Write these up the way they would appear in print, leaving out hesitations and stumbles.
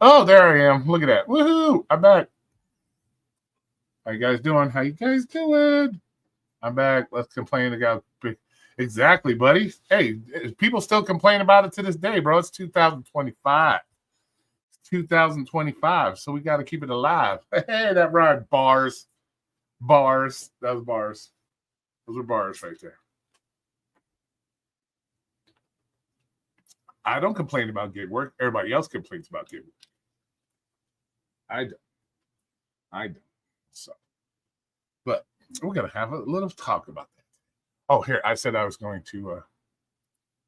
Oh, there I am. Look at that. Woohoo! I'm back. How you guys doing? How you guys doing? I'm back. Let's complain about exactly, buddy. Hey, people still complain about it to this day, bro. It's 2025. 2025. So we got to keep it alive. Hey, that rhymed. Bars. Bars. That was bars. Those are bars right there. I don't complain about gig work. Everybody else complains about gig work. I don't. So, but we're gonna have a little talk about that. Oh, here I said I was going to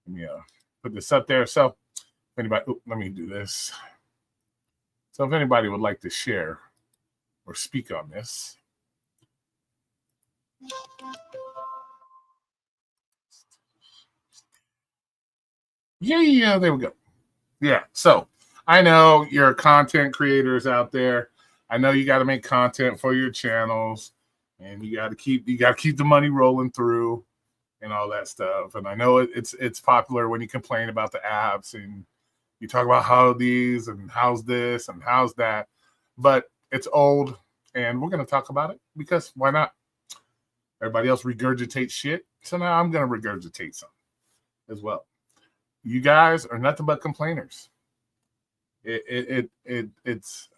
let me put this up there. So, if anybody, let me do this. So, if anybody would like to share or speak on this, yeah, there we go. Yeah. So, I know you're content creators out there. I know you got to make content for your channels, and you got to keep the money rolling through, and all that stuff. And I know it's popular when you complain about the apps and you talk about how these and how's this and how's that, but it's old, and we're going to talk about it because why not? Everybody else regurgitates shit, so now I'm going to regurgitate some as well. You guys are nothing but complainers. It's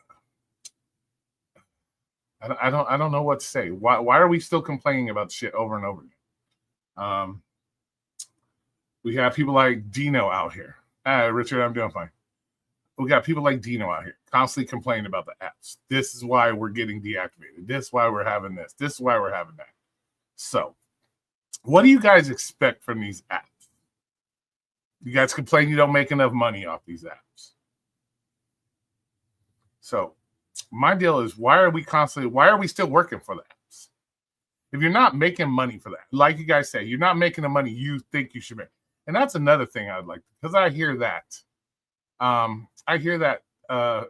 I don't know what to say. Why are we still complaining about shit over and over again? We have people like Dino out here. Richard, I'm doing fine. We got people like Dino out here constantly complaining about the apps. This is why we're getting deactivated. This is why we're having this. This is why we're having that. So, what do you guys expect from these apps? You guys complain you don't make enough money off these apps. So, my deal is why are we still working for the apps? If you're not making money for that, like you guys say, you're not making the money you think you should make. And that's another thing I'd like, because I hear that. Out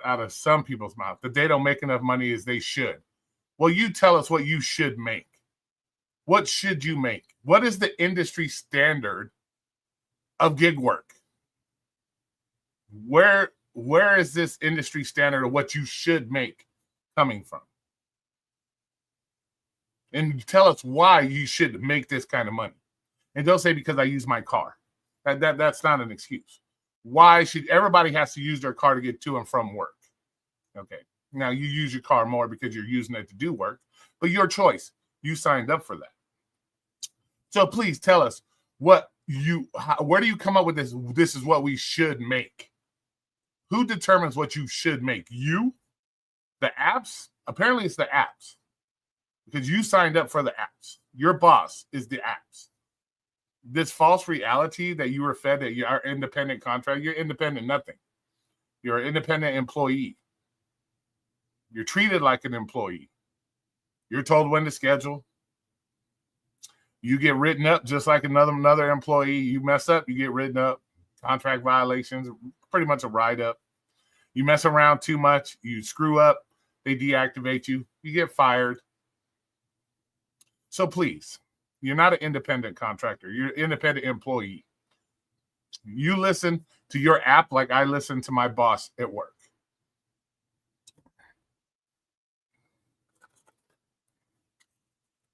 of some people's mouth that they don't make enough money as they should. Well, you tell us what you should make. What should you make? What is the industry standard of gig work? Where is this industry standard of what you should make coming from? And tell us why you should make this kind of money. And don't say because I use my car. That's not an excuse. Why should everybody has to use their car to get to and from work? Okay. Now you use your car more because you're using it to do work, but your choice. You signed up for that. So please tell us where do you come up with this? This is what we should make. Who determines what you should make? You? The apps? Apparently it's the apps. Because you signed up for the apps. Your boss is the apps. This false reality that you were fed that you are independent contractor, you're independent nothing. You're an independent employee. You're treated like an employee. You're told when to schedule. You get written up just like another employee. You mess up, you get written up. Contract violations, pretty much a write-up. You mess around too much, you screw up, they deactivate you, you get fired. So please, you're not an independent contractor. You're an independent employee. You listen to your app like I listen to my boss at work.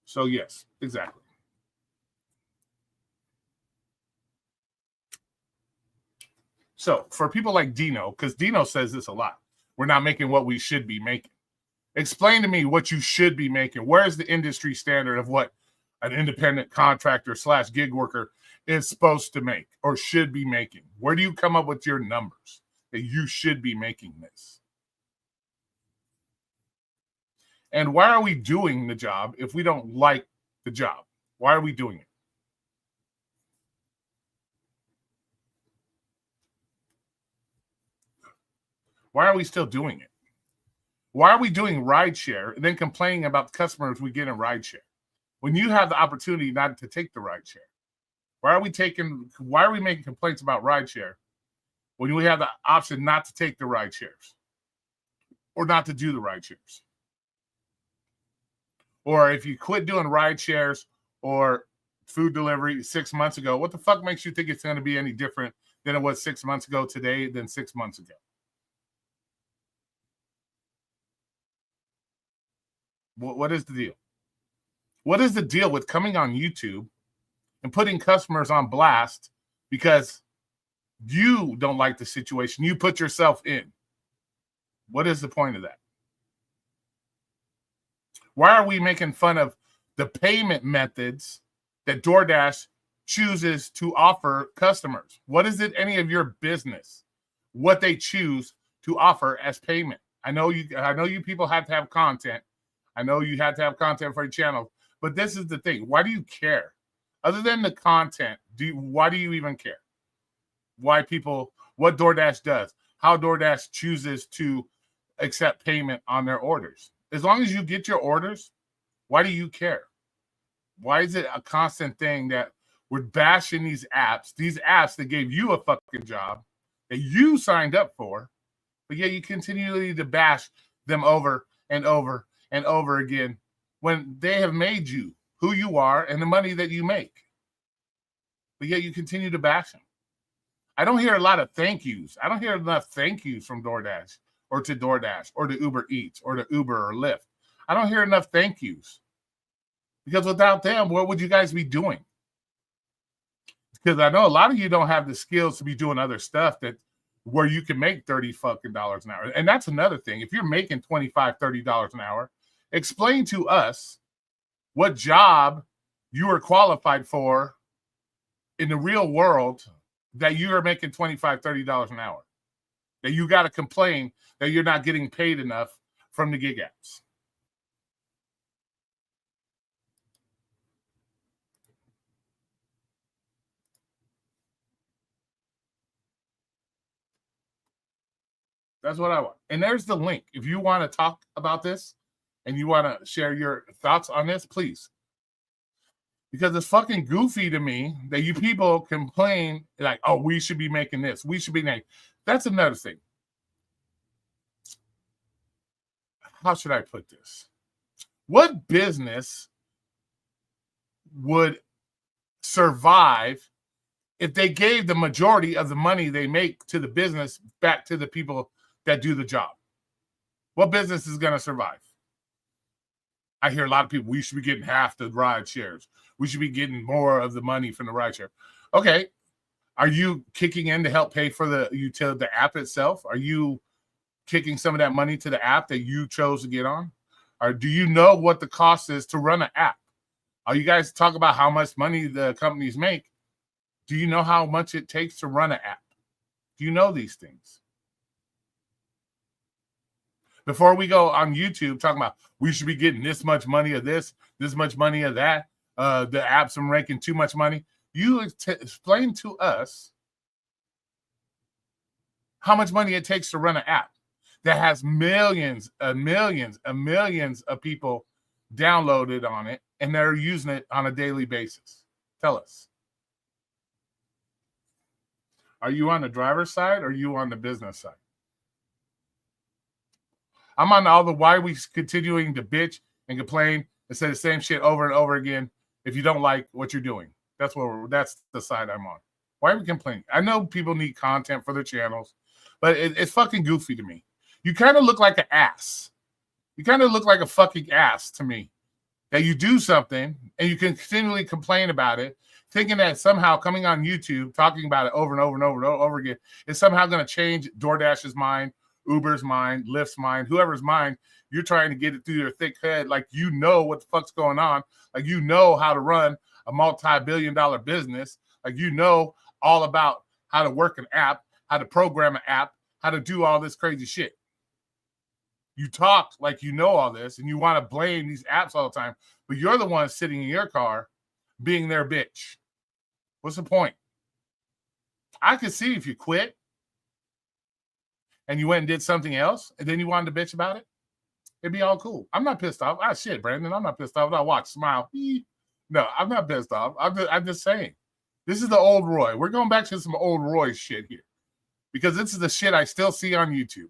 So yes, exactly. So for people like Dino, because Dino says this a lot, we're not making what we should be making. Explain to me what you should be making. Where's the industry standard of what an independent contractor / gig worker is supposed to make or should be making? Where do you come up with your numbers that you should be making this? And why are we doing the job if we don't like the job? Why are we doing it? Why are we still doing it? Why are we doing rideshare and then complaining about the customers we get in rideshare when you have the opportunity not to take the rideshare? Why are we making complaints about rideshare when we have the option not to take the rideshares or not to do the rideshares? Or if you quit doing rideshares or food delivery 6 months ago, what the fuck makes you think it's going to be any different than it was 6 months ago today than 6 months ago? What is the deal? What is the deal with coming on YouTube and putting customers on blast because you don't like the situation you put yourself in? What is the point of that? Why are we making fun of the payment methods that DoorDash chooses to offer customers? What is it any of your business what they choose to offer as payment? I know you people have to have content. I know you have to have content for your channel, but this is the thing. Why do you care? Other than the content, why do you even care? What DoorDash does, how DoorDash chooses to accept payment on their orders. As long as you get your orders, why do you care? Why is it a constant thing that we're bashing these apps that gave you a fucking job that you signed up for, but yet you continually to bash them over and over and over again when they have made you who you are and the money that you make. But yet you continue to bash them. I don't hear a lot of thank yous. I don't hear enough thank yous from DoorDash or to DoorDash or to Uber Eats or to Uber or Lyft. I don't hear enough thank yous. Because without them, what would you guys be doing? Because I know a lot of you don't have the skills to be doing other stuff where you can make $30 fucking an hour. And that's another thing. If you're making $25, $30 an hour, explain to us what job you are qualified for in the real world that you are making $25, $30 an hour. That you got to complain that you're not getting paid enough from the gig apps. That's what I want. And there's the link. If you want to talk about this and you want to share your thoughts on this, please. Because it's fucking goofy to me that you people complain like, oh, we should be making this. We should be making. That's another thing. How should I put this? What business would survive if they gave the majority of the money they make to the business back to the people that do the job? What business is going to survive? I hear a lot of people, we should be getting half the ride shares. We should be getting more of the money from the ride share. Okay. Are you kicking in to help pay for the app itself? Are you kicking some of that money to the app that you chose to get on? Or do you know what the cost is to run an app? Are you guys talk about how much money the companies make? Do you know how much it takes to run an app? Do you know these things? Before we go on YouTube talking about we should be getting this much money of this much money of that, the apps are making too much money. You explain to us how much money it takes to run an app that has millions of people downloaded on it and they're using it on a daily basis. Tell us. Are you on the driver's side or are you on the business side? I'm on all the why we continuing to bitch and complain and say the same shit over and over again if you don't like what you're doing. That's the side I'm on. Why are we complaining? I know people need content for their channels, but it's fucking goofy to me. You kind of look like an ass. You kind of look like a fucking ass to me. That you do something and you continually complain about it, thinking that somehow coming on YouTube, talking about it over and over and over and over again is somehow going to change DoorDash's mind, Uber's mind, Lyft's mind, whoever's mind. You're trying to get it through your thick head like you know what the fuck's going on, like you know how to run a multi-billion-dollar business, like you know all about how to work an app, how to program an app, how to do all this crazy shit. You talk like you know all this and you want to blame these apps all the time, but you're the one sitting in your car being their bitch. What's the point? I could see if you quit and you went and did something else and then you wanted to bitch about it, it'd be all cool. I'm not pissed off. Ah, shit, Brandon, I'm not pissed off. I watch, smile. No, I'm not pissed off. I'm just saying. This is the old Roy. We're going back to some old Roy shit here because this is the shit I still see on YouTube.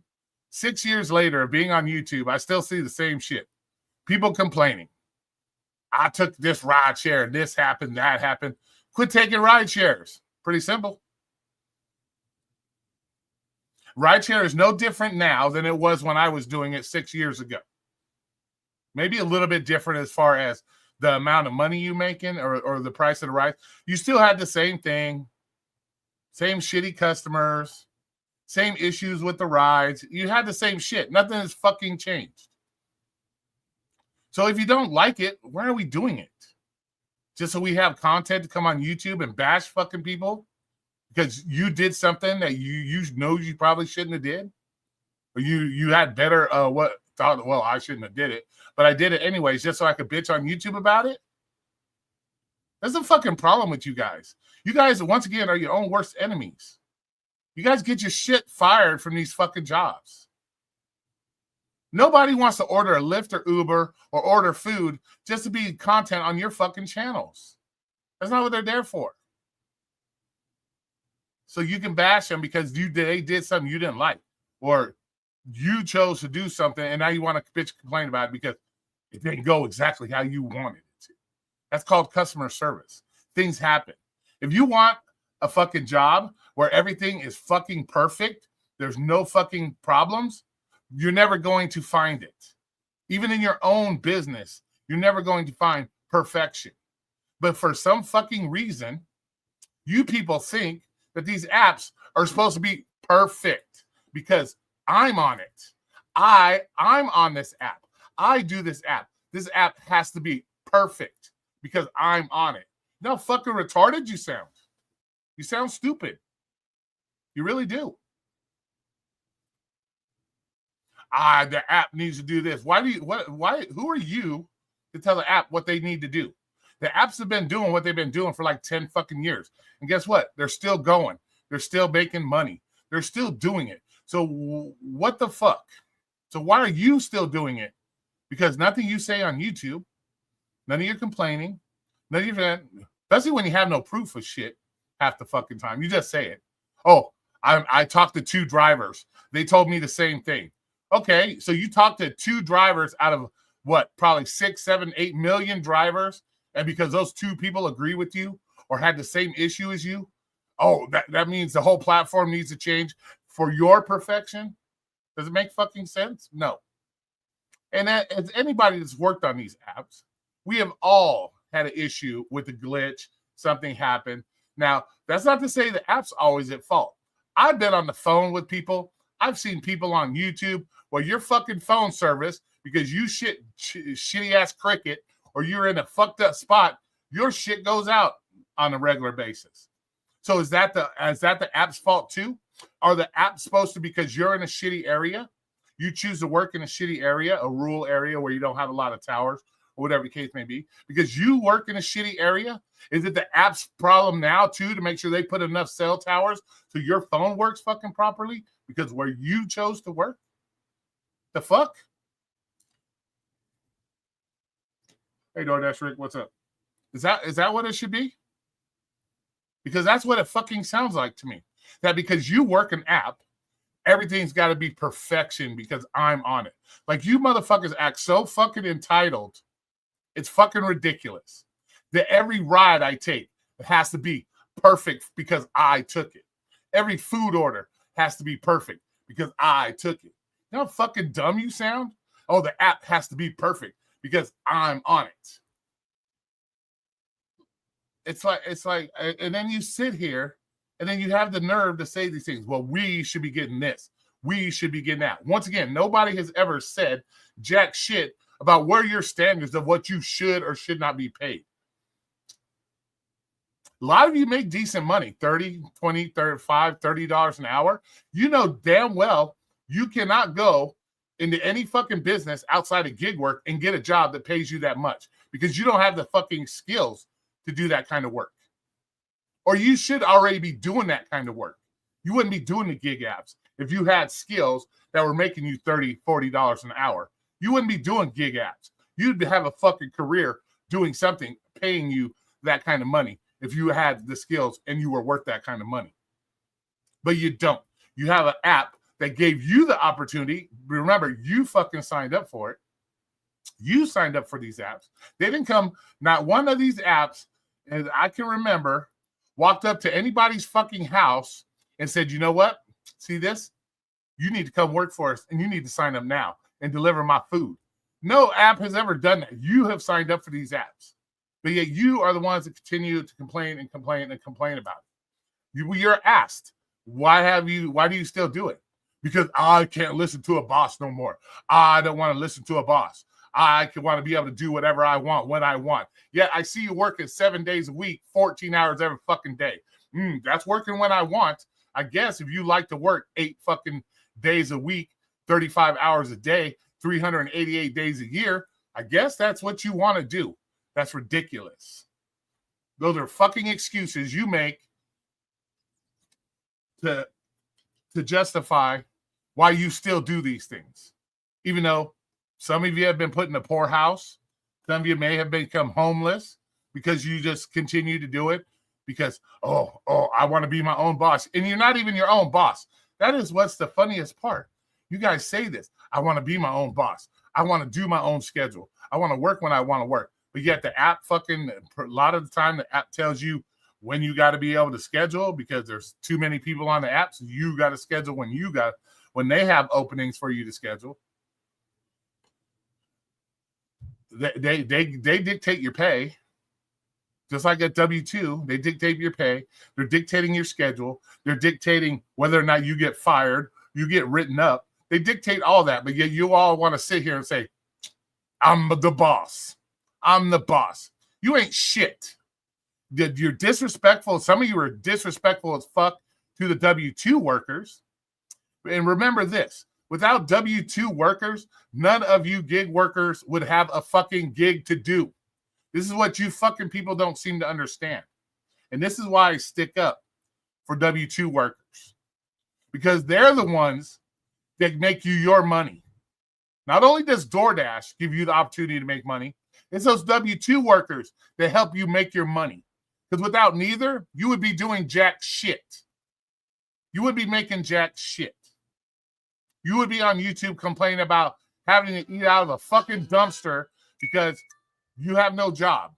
6 years later, being on YouTube, I still see the same shit. People complaining. I took this ride share, this happened, that happened. Quit taking ride shares. Pretty simple. Rideshare is no different now than it was when I was doing it 6 years ago. Maybe a little bit different as far as the amount of money you making or the price of the rides. You still had the same thing, same shitty customers, same issues with the rides. You had the same shit. Nothing has fucking changed. So if you don't like it, why are we doing it? Just so we have content to come on YouTube and bash fucking people because you did something that you know you probably shouldn't have did, or you had better thought. Well, I shouldn't have did it, but I did it anyways, just so I could bitch on YouTube about it. That's a fucking problem with you guys. You guys once again are your own worst enemies. You guys get your shit fired from these fucking jobs. Nobody wants to order a Lyft or Uber or order food just to be content on your fucking channels. That's not what they're there for. So you can bash them because they did something you didn't like, or you chose to do something and now you want to bitch complain about it because it didn't go exactly how you wanted it to. That's called customer service. Things happen. If you want a fucking job where everything is fucking perfect, there's no fucking problems, you're never going to find it. Even in your own business, you're never going to find perfection. But for some fucking reason, you people think that these apps are supposed to be perfect because I'm on it. I'm on this app. I do this app. This app has to be perfect because I'm on it. You know how fucking retarded you sound. You sound stupid. You really do. The app needs to do this. Why? Who are you to tell the app what they need to do? The apps have been doing what they've been doing for like 10 fucking years. And guess what? They're still going. They're still making money. They're still doing it. So what the fuck? So why are you still doing it? Because nothing you say on YouTube, none of your complaining, none of your, especially when you have no proof of shit half the fucking time. You just say it. Oh, I talked to 2 drivers. They told me the same thing. Okay, so you talked to 2 drivers out of what, probably 6, 7, 8 million drivers, and because those 2 people agree with you or had the same issue as you, oh, that means the whole platform needs to change for your perfection? Does it make fucking sense? No. And as anybody that's worked on these apps, we have all had an issue with a glitch, something happened. Now, that's not to say the app's always at fault. I've been on the phone with people. I've seen people on YouTube where your fucking phone service, because you shitty ass cricket, or you're in a fucked up spot, your shit goes out on a regular basis. So is that the app's fault too? Are the apps supposed to, because you're in a shitty area, you choose to work in a shitty area, a rural area where you don't have a lot of towers or whatever the case may be, because you work in a shitty area? Is it the app's problem now too to make sure they put enough cell towers so your phone works fucking properly because where you chose to work? The fuck? Hey, DoorDash Rick, what's up? Is that what it should be? Because that's what it fucking sounds like to me. That because you work an app, everything's got to be perfection because I'm on it. Like, you motherfuckers act so fucking entitled. It's fucking ridiculous. That every ride I take, it has to be perfect because I took it. Every food order has to be perfect because I took it. You know how fucking dumb you sound? Oh, the app has to be perfect because I'm on it. It's like, and then you sit here and then you have the nerve to say these things. Well, we should be getting this. We should be getting that. Once again, nobody has ever said jack shit about where your standards of what you should or should not be paid. A lot of you make decent money, $30, $20, $35, $30 an hour. You know damn well you cannot go into any fucking business outside of gig work and get a job that pays you that much because you don't have the fucking skills to do that kind of work. Or you should already be doing that kind of work. You wouldn't be doing the gig apps if you had skills that were making you $30, $40 an hour. You wouldn't be doing gig apps. You'd have a fucking career doing something, paying you that kind of money if you had the skills and you were worth that kind of money. But you don't. You have an app that gave you the opportunity. Remember, you fucking signed up for it. You signed up for these apps. They didn't come, not one of these apps, and I can remember, walked up to anybody's fucking house and said, you know what? See this? You need to come work for us and you need to sign up now and deliver my food. No app has ever done that. You have signed up for these apps, but yet you are the ones that continue to complain and complain and complain about it. You're asked, why do you still do it? Because I can't listen to a boss no more. I don't want to listen to a boss. I want to be able to do whatever I want when I want. Yet I see you working 7 days a week, 14 hours every fucking day. That's working when I want. I guess if you like to work 8 fucking days a week, 35 hours a day, 388 days a year, I guess that's what you want to do. That's ridiculous. Those are fucking excuses you make to justify why you still do these things. Even though some of you have been put in a poorhouse, some of you may have become homeless because you just continue to do it because, I want to be my own boss. And you're not even your own boss. That is what's the funniest part. You guys say this. I want to be my own boss. I want to do my own schedule. I want to work when I want to work. But yet the app a lot of the time the app tells you when you got to be able to schedule because there's too many people on the app. So you got to schedule when they have openings for you to schedule. They dictate your pay. Just like at W-2, they dictate your pay. They're dictating your schedule. They're dictating whether or not you get fired, you get written up. They dictate all that, but yet you all want to sit here and say, I'm the boss. I'm the boss. You ain't shit. You're disrespectful. Some of you are disrespectful as fuck to the W-2 workers. And remember this, without W-2 workers, none of you gig workers would have a fucking gig to do. This is what you fucking people don't seem to understand. And this is why I stick up for W-2 workers. Because they're the ones that make you your money. Not only does DoorDash give you the opportunity to make money, it's those W-2 workers that help you make your money. Because without neither, you would be doing jack shit. You would be making jack shit. You would be on YouTube complaining about having to eat out of a fucking dumpster because you have no job.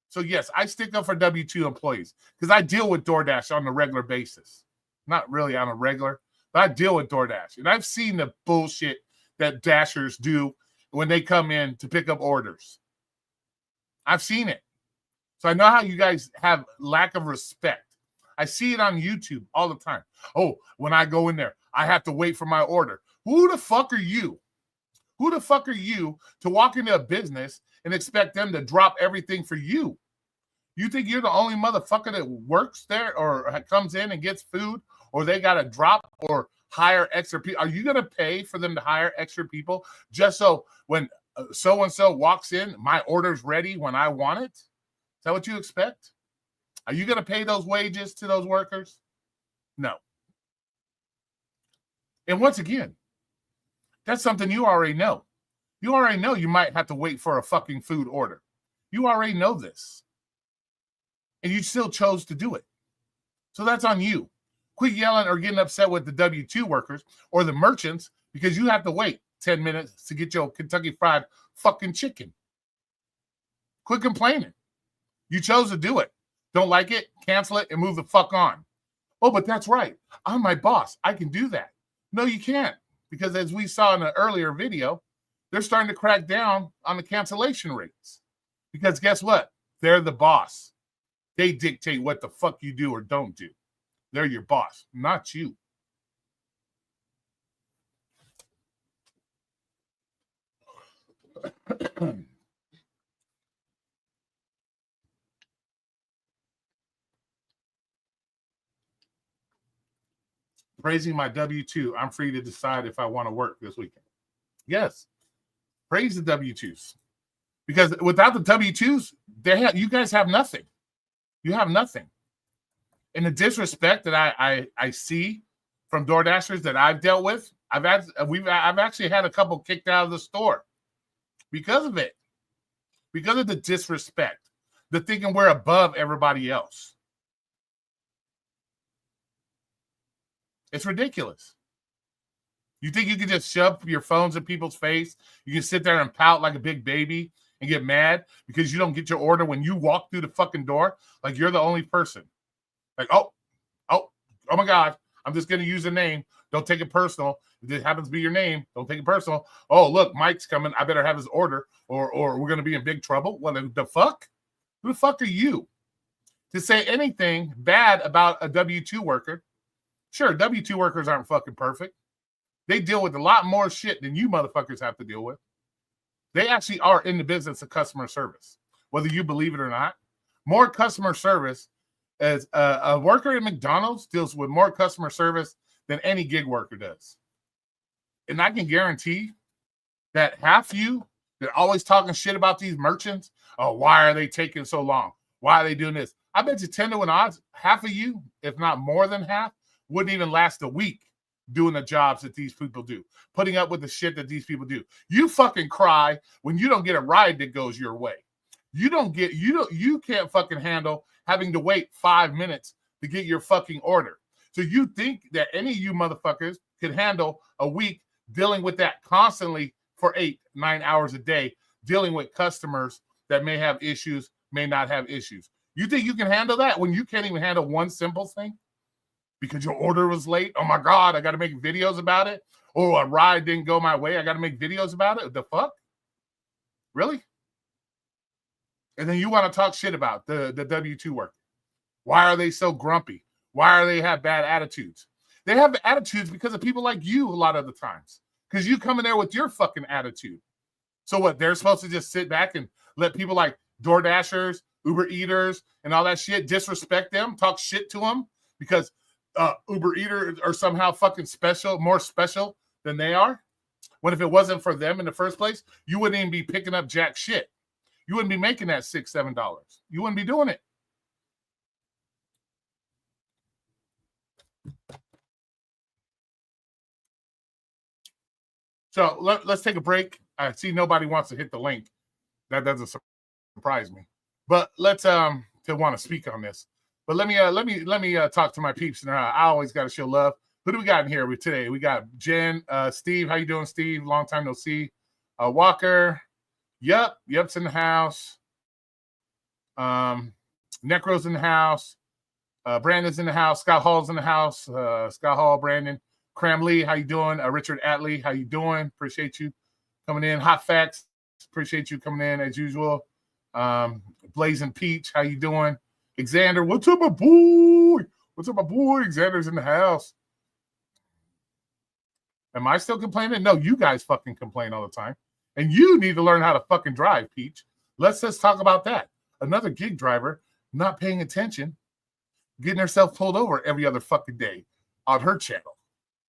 So yes, I stick up for W-2 employees because I deal with DoorDash on a regular basis. Not really on a regular, but I deal with DoorDash. And I've seen the bullshit that Dashers do when they come in to pick up orders. I've seen it. So I know how you guys have lack of respect. I see it on YouTube all the time. Oh, when I go in there, I have to wait for my order. Who the fuck are you? Who the fuck are you to walk into a business and expect them to drop everything for you? You think you're the only motherfucker that works there or comes in and gets food, or they got to drop or hire extra people? Are you going to pay for them to hire extra people just so when so-and-so walks in, my order's ready when I want it? Is that what you expect? Are you going to pay those wages to those workers? No. And once again, that's something you already know. You already know you might have to wait for a fucking food order. You already know this. And you still chose to do it. So that's on you. Quit yelling or getting upset with the W-2 workers or the merchants because you have to wait 10 minutes to get your Kentucky Fried fucking chicken. Quit complaining. You chose to do it. Don't like it, cancel it, and move the fuck on. Oh, but that's right. I'm my boss. I can do that. No, you can't. Because as we saw in an earlier video, they're starting to crack down on the cancellation rates. Because guess what? They're the boss. They dictate what the fuck you do or don't do. They're your boss, not you. Praising my W-2. I'm free to decide if I want to work this weekend. Yes. Praise the W-2s. Because without the W-2s, you guys have nothing. You have nothing. And the disrespect that I see from DoorDashers that I've dealt with, I've actually had a couple kicked out of the store because of it. Because of the disrespect. The thinking we're above everybody else. It's ridiculous. You think you can just shove your phones in people's face? You can sit there and pout like a big baby and get mad because you don't get your order when you walk through the fucking door? Like you're the only person. Like, oh my God, I'm just going to use a name. Don't take it personal. If it happens to be your name, don't take it personal. Oh, look, Mike's coming. I better have his order or we're going to be in big trouble. Well, the fuck? Who the fuck are you to say anything bad about a W-2 worker? Sure, W-2 workers aren't fucking perfect. They deal with a lot more shit than you motherfuckers have to deal with. They actually are in the business of customer service, whether you believe it or not. More customer service as a worker at McDonald's deals with more customer service than any gig worker does. And I can guarantee that half you that are always talking shit about these merchants, oh, why are they taking so long? Why are they doing this? I bet you 10 to 1 odds, half of you, if not more than half, wouldn't even last a week doing the jobs that these people do, putting up with the shit that these people do. You fucking cry when you don't get a ride that goes your way. You can't fucking handle having to wait 5 minutes to get your fucking order. So you think that any of you motherfuckers could handle a week dealing with that constantly for 8-9 hours a day, dealing with customers that may have issues, may not have issues. You think you can handle that when you can't even handle one simple thing? Because your order was late? Oh my God, I got to make videos about it. Or a ride didn't go my way. I got to make videos about it. The fuck? Really? And then you want to talk shit about the W-2 worker. Why are they so grumpy? Why are they have bad attitudes? They have attitudes because of people like you a lot of the times. Because you come in there with your fucking attitude. So what, they're supposed to just sit back and let people like DoorDashers, Uber Eaters, and all that shit disrespect them, talk shit to them because Uber Eaters are somehow fucking special, more special than they are? When if it wasn't for them in the first place, you wouldn't even be picking up jack shit. You wouldn't be making that $6-7. You wouldn't be doing it. So let's take a break. I see nobody wants to hit the link. That doesn't surprise me. But let's to want to speak on this. But let me talk to my peeps. Now I always got to show love. Who do we got in here today? We got Jen, Steve. How you doing, Steve? Long time no see. Walker. Yup's in the house. Necro's in the house. Brandon's in the house. Scott Hall's in the house. Scott Hall, Brandon. Cram Lee, how you doing? Richard Atley, how you doing? Appreciate you coming in. Hot Facts, appreciate you coming in as usual. Blazing Peach, how you doing? Xander, what's up, my boy? What's up, my boy? Xander's in the house. Am I still complaining? No, you guys fucking complain all the time. And you need to learn how to fucking drive, Peach. Let's just talk about that. Another gig driver not paying attention, getting herself pulled over every other fucking day on her channel.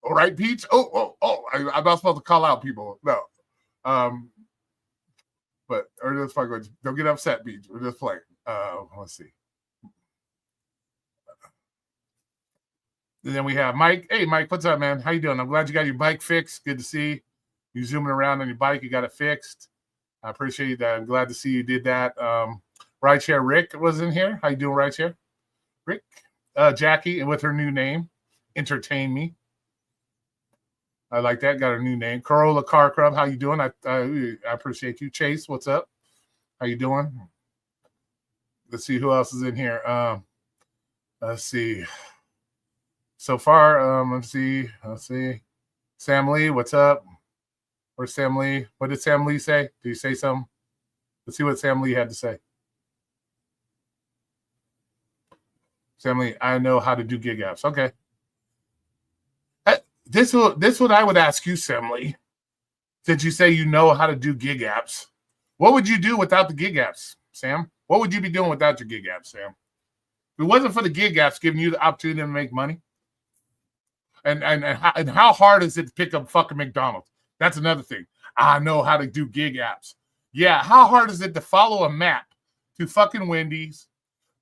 All right, Peach? I'm not supposed to call out people. No. But or just fucking don't get upset, Peach. We're just playing. Let's see. And then we have Mike. Hey, Mike, what's up, man? How you doing? I'm glad you got your bike fixed. Good to see you zooming around on your bike. You got it fixed. I appreciate that. I'm glad to see you did that. Rideshare Rick was in here. How you doing, Rideshare? Rick. Jackie, and with her new name, Entertain Me. I like that. Got a new name. Corolla Car Club. How you doing? I appreciate you. Chase, what's up? How you doing? Let's see who else is in here. Let's see. So far, let's see. Sam Lee, what's up? Where's Sam Lee? What did Sam Lee say? Did he say something? Let's see what Sam Lee had to say. Sam Lee, I know how to do gig apps. Okay. This what I would ask you, Sam Lee. Since you say you know how to do gig apps, what would you do without the gig apps, Sam? What would you be doing without your gig apps, Sam? If it wasn't for the gig apps giving you the opportunity to make money, and how hard is it to pick up fucking McDonald's? That's another thing. I know how to do gig apps. Yeah, how hard is it to follow a map to fucking Wendy's,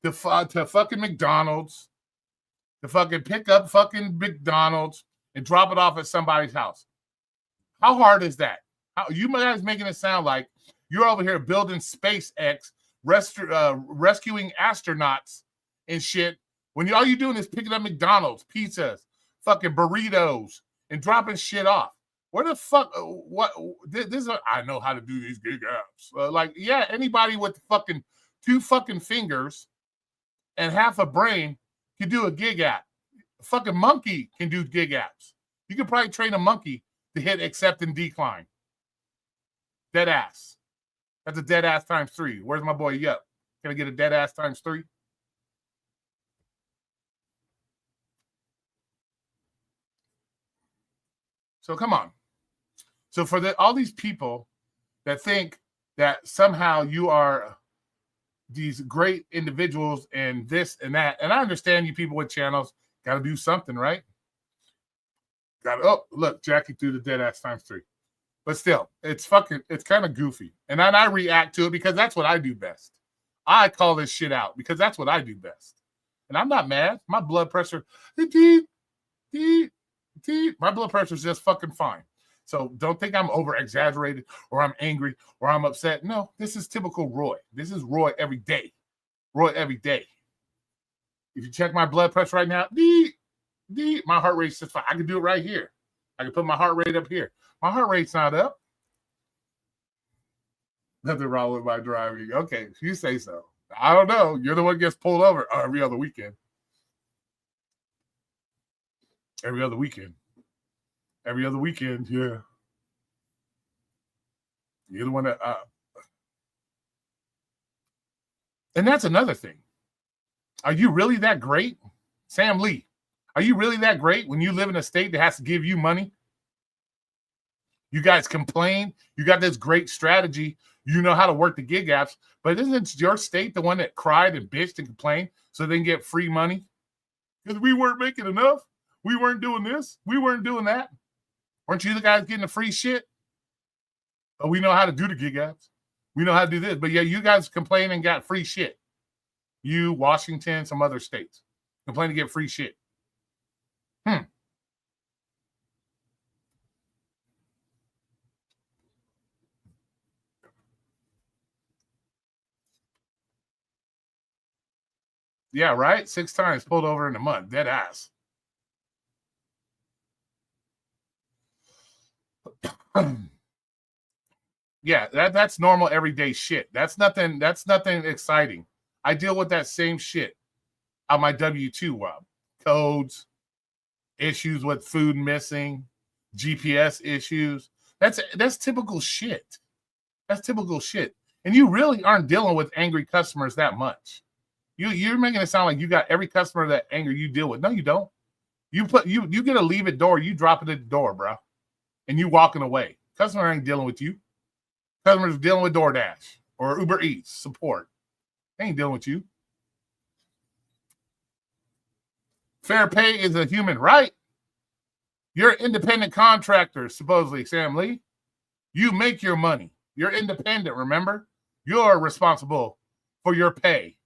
to fucking McDonald's, to fucking pick up fucking McDonald's and drop it off at somebody's house? How hard is that? You guys making it sound like you're over here building SpaceX, rescuing astronauts and shit, when all you're doing is picking up McDonald's, pizzas, fucking burritos, and dropping shit off. Where the fuck? What? I know how to do these gig apps. Yeah, anybody with fucking 2 fucking fingers and half a brain can do a gig app. A fucking monkey can do gig apps. You could probably train a monkey to hit accept and decline. Dead ass. That's a dead ass times 3. Where's my boy Yup? Can I get a dead ass times 3? So come on. So for all these people that think that somehow you are these great individuals and this and that, and I understand you people with channels got to do something, right? Look, Jackie threw the dead ass times 3. But still, it's kind of goofy. And then I react to it because that's what I do best. I call this shit out because that's what I do best. And I'm not mad. My blood pressure, my blood pressure is just fucking fine. So don't think I'm over exaggerated or I'm angry or I'm upset. No, this is typical Roy. This is Roy every day. Roy every day. If you check my blood pressure right now, my heart rate's just fine. I can do it right here. I can put my heart rate up here. My heart rate's not up. Nothing wrong with my driving. Okay, you say so. I don't know. You're the one who gets pulled over every other weekend. Every other weekend, yeah. You're the one that... And that's another thing. Are you really that great? Sam Lee, are you really that great when you live in a state that has to give you money? You guys complain. You got this great strategy. You know how to work the gig apps. But isn't your state the one that cried and bitched and complained so they can get free money? Because we weren't making enough. We weren't doing this. We weren't doing that. Weren't you the guys getting the free shit? But we know how to do the gig apps. We know how to do this. But yeah, you guys complain and got free shit. You, Washington, some other states. Complain to get free shit. Yeah, right? 6 times pulled over in a month. Dead ass. Yeah, that's normal everyday shit. That's nothing exciting. I deal with that same shit on my W-2, Rob. Codes, issues with food missing, GPS issues. That's typical shit. That's typical shit. And you really aren't dealing with angry customers that much. You're making it sound like you got every customer that angry you deal with. No, you don't. You get a leave it door, you drop it at the door, bro. And you walking away. Customer ain't dealing with you. Customers are dealing with DoorDash or Uber Eats support. They ain't dealing with you. Fair pay is a human right. You're an independent contractor, supposedly, Sam Lee. You make your money. You're independent, remember? You're responsible for your pay.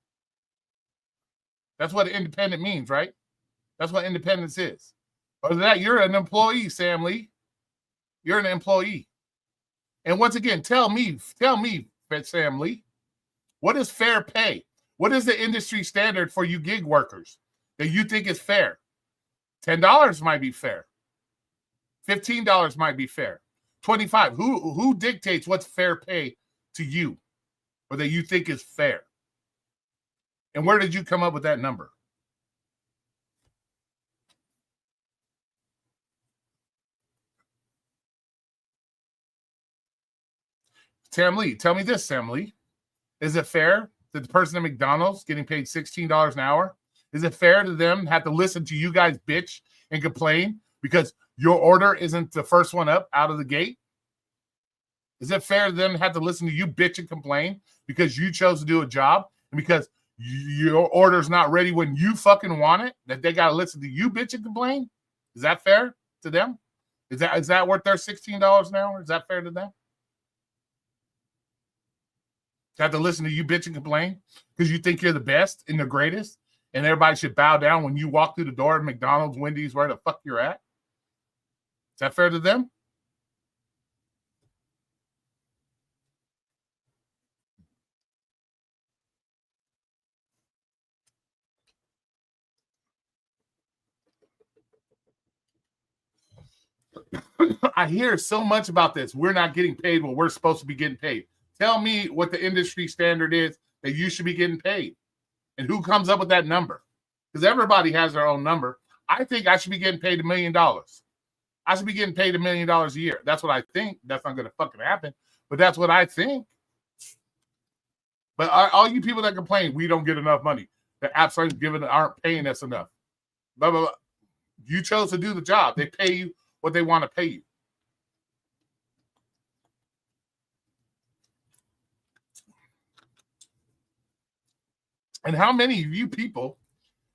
That's what independent means, right? That's what independence is. Other than that, you're an employee, Sam Lee. You're an employee. And once again, tell me, Sam Lee, what is fair pay? What is the industry standard for you gig workers that you think is fair? $10 might be fair. $15 might be fair. $25. Who dictates what's fair pay to you or that you think is fair? And where did you come up with that number? Sam Lee, tell me this, Sam Lee. Is it fair that the person at McDonald's getting paid $16 an hour, is it fair to them have to listen to you guys bitch and complain because your order isn't the first one up out of the gate? Is it fair to them to have to listen to you bitch and complain because you chose to do a job and because your order's not ready when you fucking want it, that they got to listen to you bitch and complain? Is that fair to them? Is that worth their $16 an hour? Is that fair to them? Have to listen to you bitch and complain because you think you're the best and the greatest and everybody should bow down when you walk through the door at McDonald's, Wendy's, where the fuck you're at? Is that fair to them? I hear so much about this. We're not getting paid what we're supposed to be getting paid. Tell me what the industry standard is that you should be getting paid and who comes up with that number. Because everybody has their own number. I think I should be getting paid $1 million. I should be getting paid $1 million a year. That's what I think. That's not going to fucking happen, but that's what I think. But all you people that complain, we don't get enough money. The apps aren't paying us enough. Blah, blah, blah. You chose to do the job. They pay you what they want to pay you. And how many of you people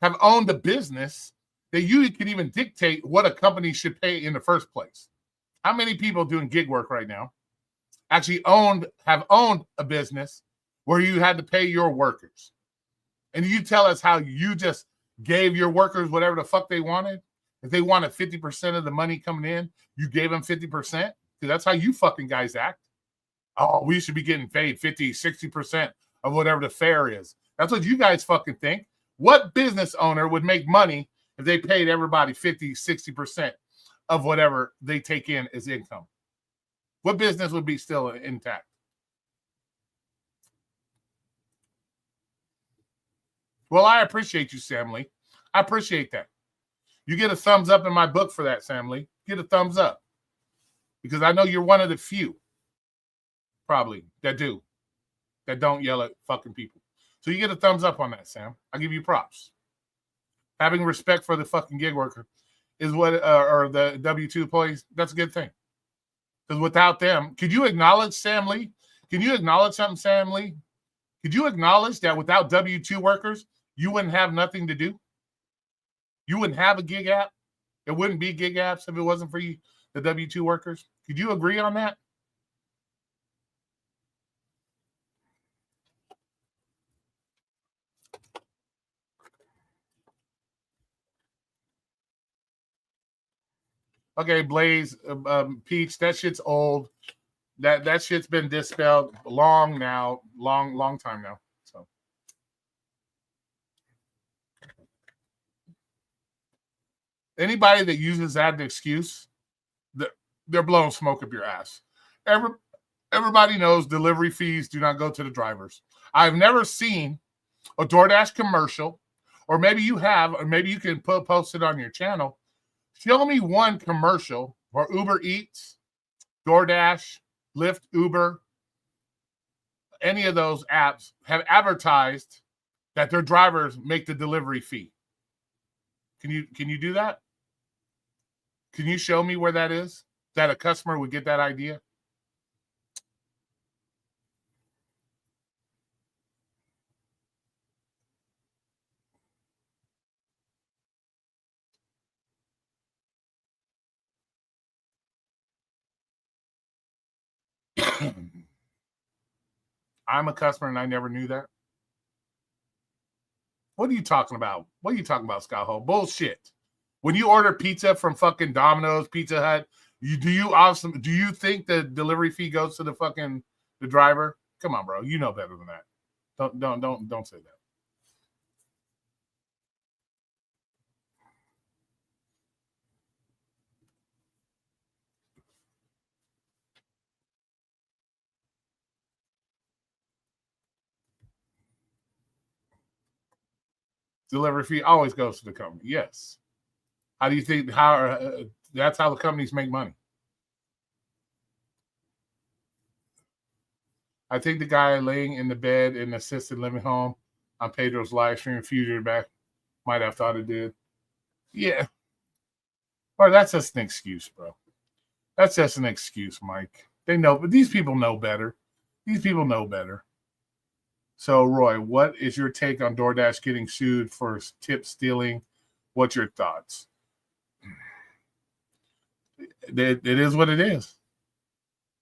have owned a business that you could even dictate what a company should pay in the first place? How many people doing gig work right now actually have owned a business where you had to pay your workers? And you tell us how you just gave your workers whatever the fuck they wanted? If they wanted 50% of the money coming in, you gave them 50%? Because that's how you fucking guys act. Oh, we should be getting paid 50, 60% of whatever the fare is. That's what you guys fucking think. What business owner would make money if they paid everybody 50, 60% of whatever they take in as income? What business would be still intact? Well, I appreciate you, Sam Lee. I appreciate that. You get a thumbs up in my book for that, Sam Lee. Get a thumbs up. Because I know you're one of the few, probably, that don't yell at fucking people. So you get a thumbs up on that, Sam. I give you props. Having respect for the fucking gig worker is what, or the W-2 employees, that's a good thing. Because without them, could you acknowledge, Sam Lee? Can you acknowledge something, Sam Lee? Could you acknowledge that without W-2 workers, you wouldn't have nothing to do? You wouldn't have a gig app? It wouldn't be gig apps if it wasn't for you, the W-2 workers? Could you agree on that? Okay, Blaze, Peach, that shit's old. That shit's been dispelled long time now. So anybody that uses that as an excuse, they're blowing smoke up your ass. Everybody knows delivery fees do not go to the drivers. I've never seen a DoorDash commercial, or maybe you have, or maybe you can post it on your channel. Show me one commercial where Uber Eats, DoorDash, Lyft, Uber, any of those apps have advertised that their drivers make the delivery fee. Can you do that? Can you show me where that is? That a customer would get that idea? I'm a customer and I never knew that. What are you talking about? What are you talking about, Scott Hall? Bullshit. When you order pizza from fucking Domino's, Pizza Hut, do you think the delivery fee goes to the driver? Come on, bro. You know better than that. Don't say that. Delivery fee always goes to the company. Yes. How do you think that's how the companies make money? I think the guy laying in the bed in the assisted living home on Pedro's live stream a few years back might have thought it did. Yeah. Or that's just an excuse, bro. That's just an excuse, Mike. They know, but these people know better. These people know better. So, Roy, what is your take on DoorDash getting sued for tip stealing? What's your thoughts? It is what it is.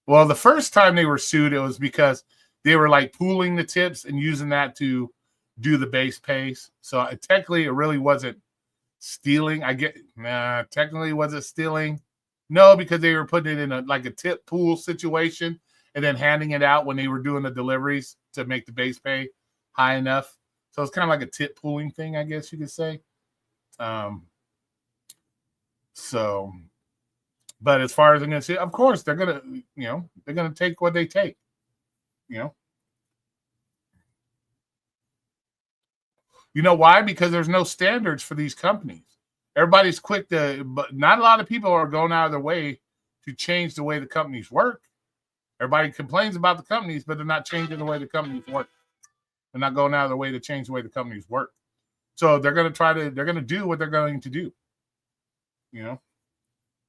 Well, the first time they were sued, it was because they were like pooling the tips and using that to do the base pays. So technically, it really wasn't stealing. Technically, was it stealing? No, because they were putting it in a tip pool situation and then handing it out when they were doing the deliveries to make the base pay high enough. So it's kind of like a tip pooling thing, I guess you could say. But as far as I'm going to say, of course, they're going to take what they take, You know why? Because there's no standards for these companies. Everybody's quick to, but not a lot of people are going out of their way to change the way the companies work. Everybody complains about the companies, but they're not changing the way the companies work. They're not going out of their way to change the way the companies work. So they're going to do what they're going to do. You know,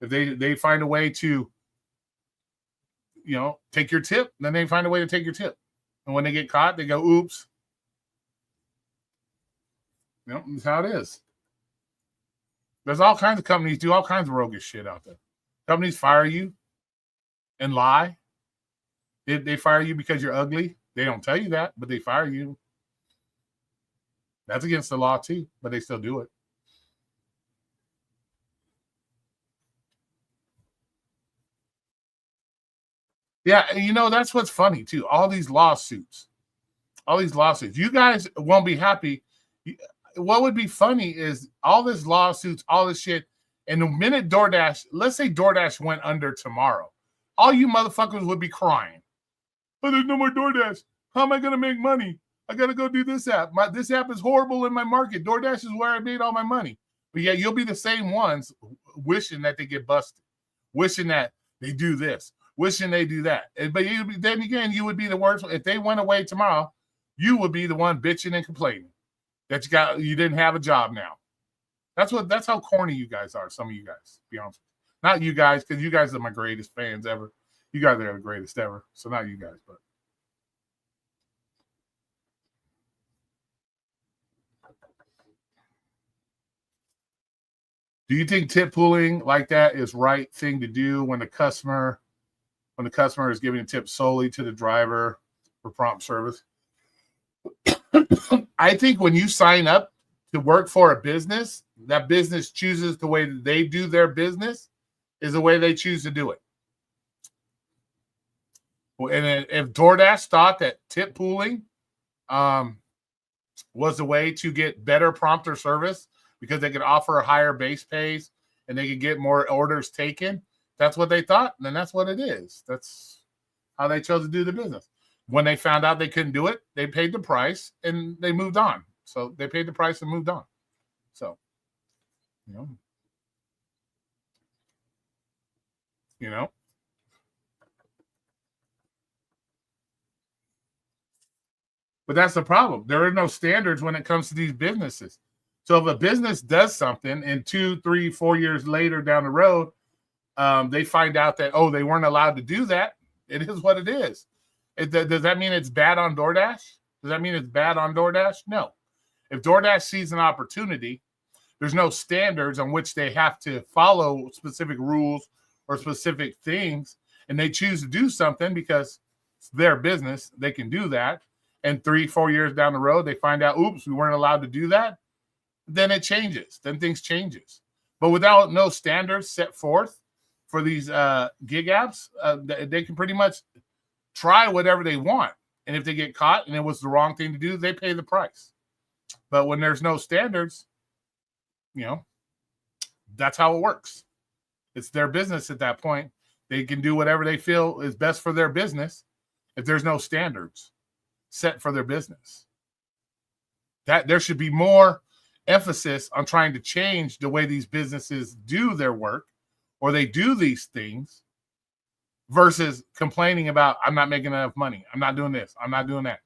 if they find a way to, take your tip, then they find a way to take your tip. And when they get caught, they go, oops. That's how it is. There's all kinds of companies do all kinds of roguish shit out there. Companies fire you and lie. They fire you because you're ugly. They don't tell you that, but they fire you. That's against the law too, but they still do it. Yeah, that's what's funny too. All these lawsuits. You guys won't be happy. What would be funny is all this lawsuits, all this shit, and the minute DoorDash, let's say DoorDash went under tomorrow, all you motherfuckers would be crying. Oh, there's no more DoorDash. How am I going to make money? I got to go do this app. This app is horrible in my market. DoorDash is where I made all my money. But yeah, you'll be the same ones wishing that they get busted, wishing that they do this, wishing they do that. But then again, you would be the worst. If they went away tomorrow, you would be the one bitching and complaining that you didn't have a job now. That's how corny you guys are. Some of you guys, to be honest. Not you guys, because you guys are my greatest fans ever. You guys are the greatest ever. So not you guys, but. Do you think tip pooling like that is right thing to do when the customer is giving a tip solely to the driver for prompt service? I think when you sign up to work for a business, that business chooses the way that they do their business is the way they choose to do it. And if DoorDash thought that tip pooling was the way to get better prompter service because they could offer higher base pays and they could get more orders taken, that's what they thought, then that's what it is. That's how they chose to do the business. When they found out they couldn't do it, they paid the price and they moved on. So they paid the price and moved on. So, But that's the problem. There are no standards when it comes to these businesses. So if a business does something and 2, 3, 4 years later down the road, they find out that, they weren't allowed to do that. It is what it is. Does that mean it's bad on DoorDash? Does that mean it's bad on DoorDash? No. If DoorDash sees an opportunity, there's no standards on which they have to follow specific rules or specific things, and they choose to do something because it's their business. They can do that. And 3, 4 years down the road, they find out, oops, we weren't allowed to do that. Then it changes. Then things changes. But without no standards set forth for these gig apps, they can pretty much try whatever they want. And if they get caught and it was the wrong thing to do, they pay the price. But when there's no standards, that's how it works. It's their business at that point. They can do whatever they feel is best for their business if there's no standards set for their business. That there should be more emphasis on trying to change the way these businesses do their work or they do these things versus complaining about, I'm not making enough money. I'm not doing this. I'm not doing that.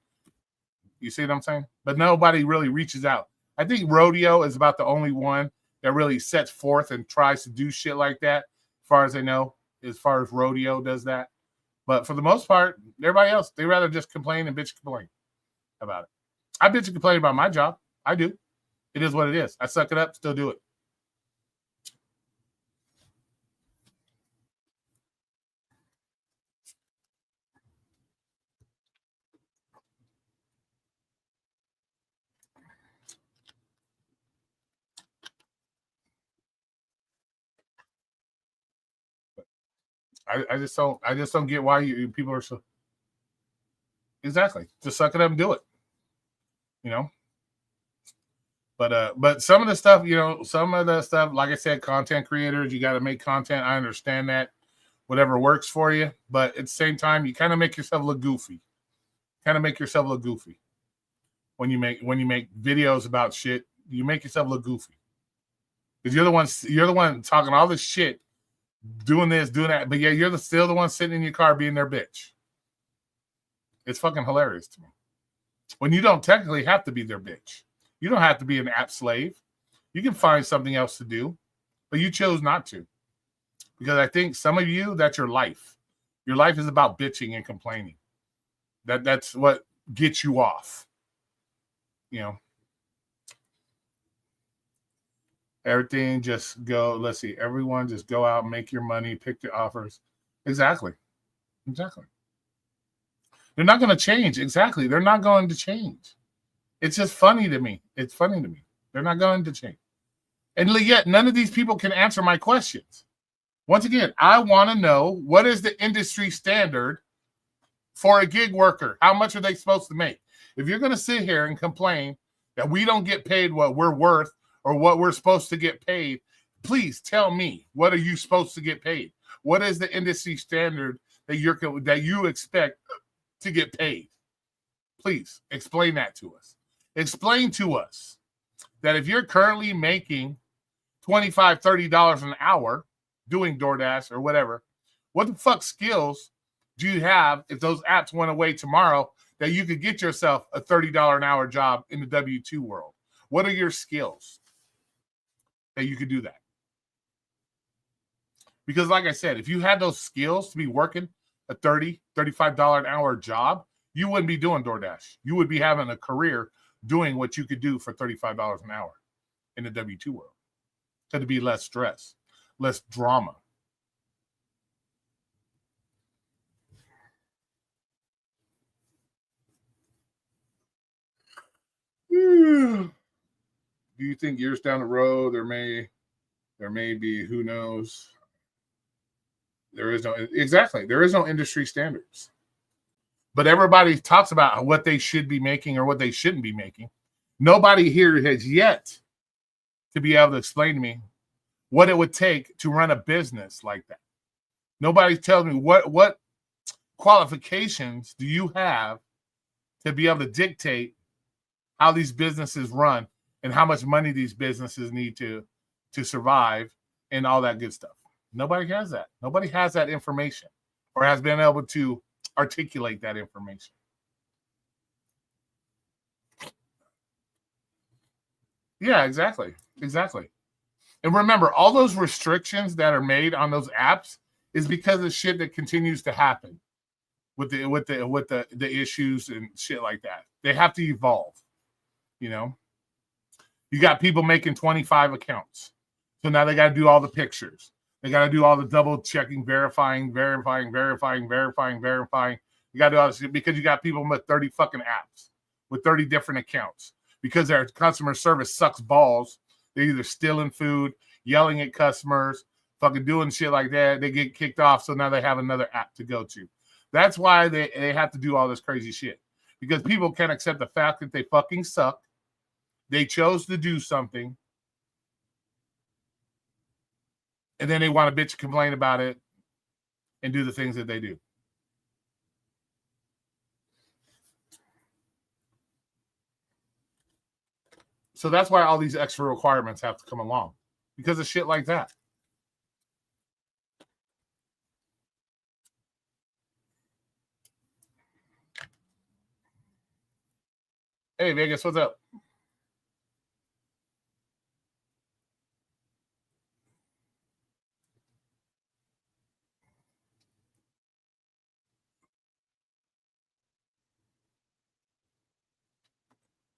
You see what I'm saying? But nobody really reaches out. I think Rodeo is about the only one that really sets forth and tries to do shit like that, as far as I know, as far as Rodeo does that. But for the most part, everybody else, they rather just complain and bitch and complain about it. I bitch and complain about my job. I do. It is what it is. I suck it up, still do it. I just don't get why people are so exactly just suck it up and do it. But some of the stuff, like I said, content creators, you got to make content. I understand that, whatever works for you, but at the same time, you kind of make yourself look goofy. When you make videos about shit. You make yourself look goofy. Because you're the one talking all this shit, doing this, doing that, but yeah, you're still the one sitting in your car being their bitch. It's fucking hilarious to me. When you don't technically have to be their bitch. You don't have to be an app slave. You can find something else to do, but you chose not to. Because I think some of you, that's your life. Your life is about bitching and complaining. That's what gets you off. You know. Everything just go, let's see, everyone just go out, make your money, pick your offers. Exactly. They're not going to change. Exactly. They're not going to change. It's just funny to me. It's funny to me. They're not going to change. And yet, none of these people can answer my questions. Once again, I want to know, what is the industry standard for a gig worker? How much are they supposed to make? If you're going to sit here and complain that we don't get paid what we're worth or what we're supposed to get paid, please tell me, what are you supposed to get paid? What is the industry standard that you expect to get paid? Please explain that to us. Explain to us that if you're currently making $25, $30 an hour doing DoorDash or whatever, what the fuck skills do you have if those apps went away tomorrow that you could get yourself a $30 an hour job in the W-2 world? What are your skills that you could do that? Because like I said, if you had those skills to be working a $30, $35 an hour job, you wouldn't be doing DoorDash. You would be having a career doing what you could do for $35 an hour in the W-2 world. To be less stress, less drama. Do you think years down the road there may be, who knows? There is no industry standards. But everybody talks about what they should be making or what they shouldn't be making. Nobody here has yet to be able to explain to me what it would take to run a business like that. Nobody tells me what qualifications do you have to be able to dictate how these businesses run and how much money these businesses need to survive and all that good stuff. Nobody has that. Nobody has that information or has been able to articulate that information. Yeah, exactly. And remember, all those restrictions that are made on those apps is because of shit that continues to happen with the issues and shit like that. They have to evolve. You know, you got people making 25 accounts, so now they got to do all the pictures. They got to do all the double checking, verifying. You got to do all this because you got people with 30 fucking apps with 30 different accounts because their customer service sucks balls. They're either stealing food, yelling at customers, fucking doing shit like that. They get kicked off, so now they have another app to go to. That's why they have to do all this crazy shit. Because people can't accept the fact that they fucking suck. They chose to do something. And then they want to bitch and complain about it and do the things that they do. So that's why all these extra requirements have to come along. Because of shit like that. Hey, Vegas, what's up?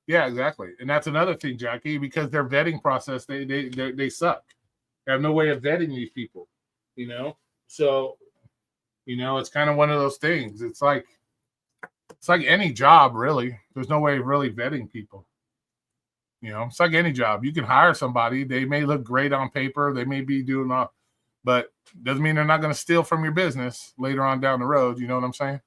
Yeah, exactly. And that's another thing, Jackie, because their vetting process, they suck. They have no way of vetting these people, you know? So, you know, it's kind of one of those things. It's like any job, really. There's no way of really vetting people. You know, it's like any job. You can hire somebody. They may look great on paper. They may be doing all, but doesn't mean they're not going to steal from your business later on down the road. You know what I'm saying?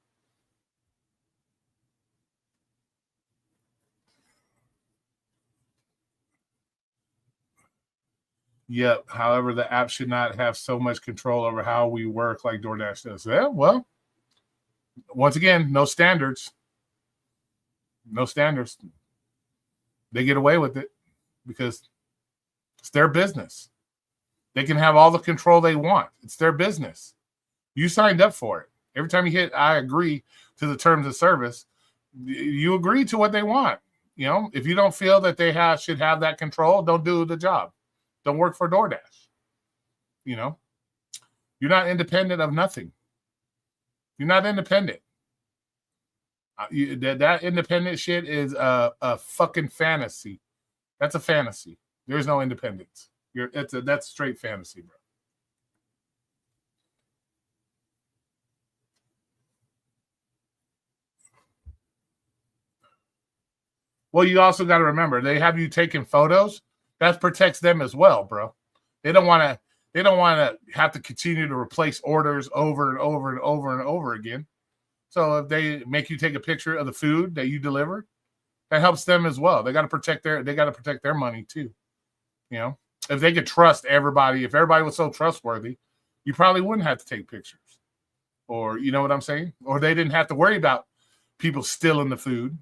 Yep. However, the app should not have so much control over how we work like DoorDash does. Yeah, well, once again, no standards. No standards. They get away with it because It's their business. They can have all the control they want. It's their business. You signed up for it. Every time you hit I agree to the terms of service, you agree to what they want. You know, if you don't feel that they should have that control, don't do the job. Don't work for DoorDash. You know, you're not independent of nothing. You're not independent. That independent shit is a fucking fantasy. That's a fantasy. There's no independence. That's straight fantasy, bro. Well, you also got to remember they have you taking photos. That protects them as well, bro. They don't want to. They don't want to have to continue to replace orders over and over and over and over again. So if they make you take a picture of the food that you delivered, that helps them as well. They got to protect their money too. You know, if they could trust everybody, if everybody was so trustworthy, you probably wouldn't have to take pictures. Or you know what I'm saying? Or they didn't have to worry about people stealing the food,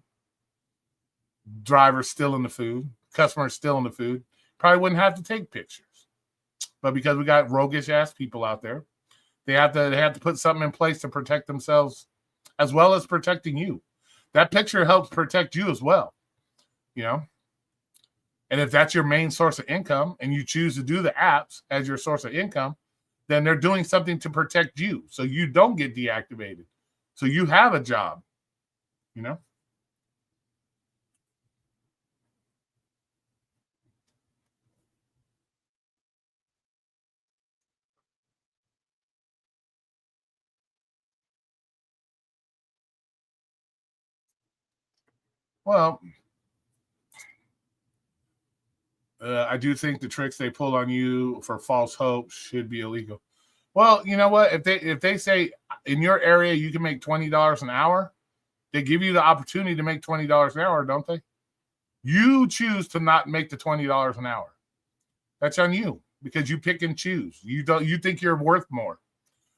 drivers stealing the food, customers stealing the food. Probably wouldn't have to take pictures. But because we got roguish ass people out there, they have to put something in place to protect themselves as well as protecting you. That picture helps protect you as well, you know? And if that's your main source of income and you choose to do the apps as your source of income, then they're doing something to protect you so you don't get deactivated. So you have a job, you know? Well, I do think the tricks they pull on you for false hope should be illegal. Well, you know what? If they say in your area you can make $20 an hour, they give you the opportunity to make $20 an hour, don't they? You choose to not make the $20 an hour. That's on you because you pick and choose. You think you're worth more.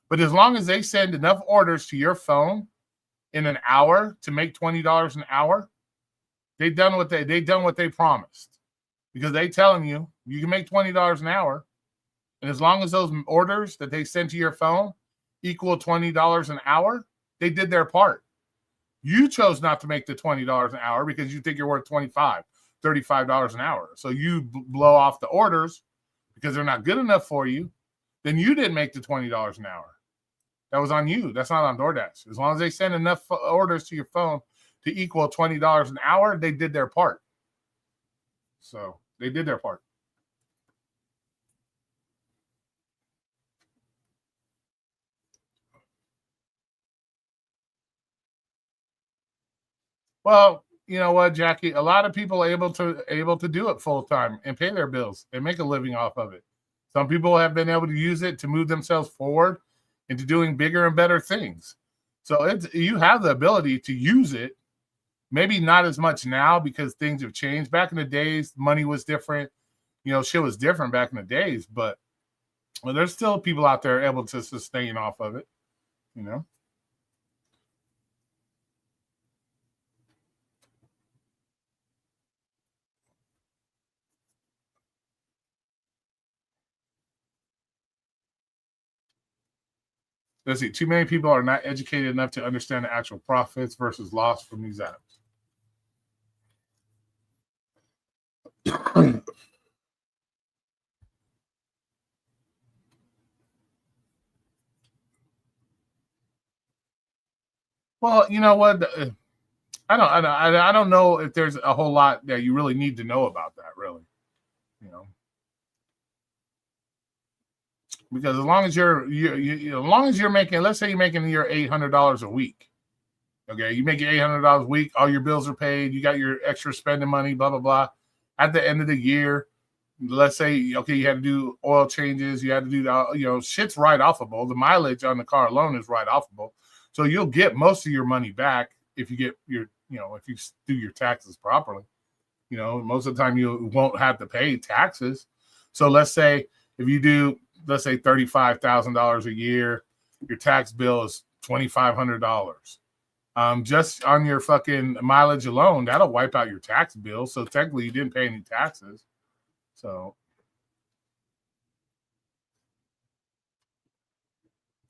But as long as they send enough orders to your phone in an hour to make $20 an hour, they done what they promised. Because they telling you can make $20 an hour. And as long as those orders that they send to your phone equal $20 an hour, they did their part. You chose not to make the $20 an hour because you think you're worth $25, $35 an hour. So you blow off the orders because they're not good enough for you. Then you didn't make the $20 an hour. That was on you. That's not on DoorDash. As long as they send enough orders to your phone to equal $20 an hour, they did their part. So they did their part. Well, you know what, Jackie? A lot of people are able to do it full time and pay their bills and make a living off of it. Some people have been able to use it to move themselves forward into doing bigger and better things. So you have the ability to use it. Maybe not as much now because things have changed. Back in the days, money was different. You know, shit was different back in the days, but there's still people out there able to sustain off of it, you know. Let's see. Too many people are not educated enough to understand the actual profits versus loss from these apps. Well, you know what? I don't know if there's a whole lot that you really need to know about that, really. You know, because as long as as long as you're making, let's say you're making your $800 a week. Okay, you make your $800 a week. All your bills are paid. You got your extra spending money. Blah blah blah. At the end of the year, let's say okay, you had to do oil changes. You had to do shit's write offable. The mileage on the car alone is write offable. So you'll get most of your money back if you get if you do your taxes properly. You know, most of the time you won't have to pay taxes. So let's say if you do, let's say $35,000 a year, your tax bill is $2,500. Just on your fucking mileage alone, that'll wipe out your tax bill. So technically you didn't pay any taxes. So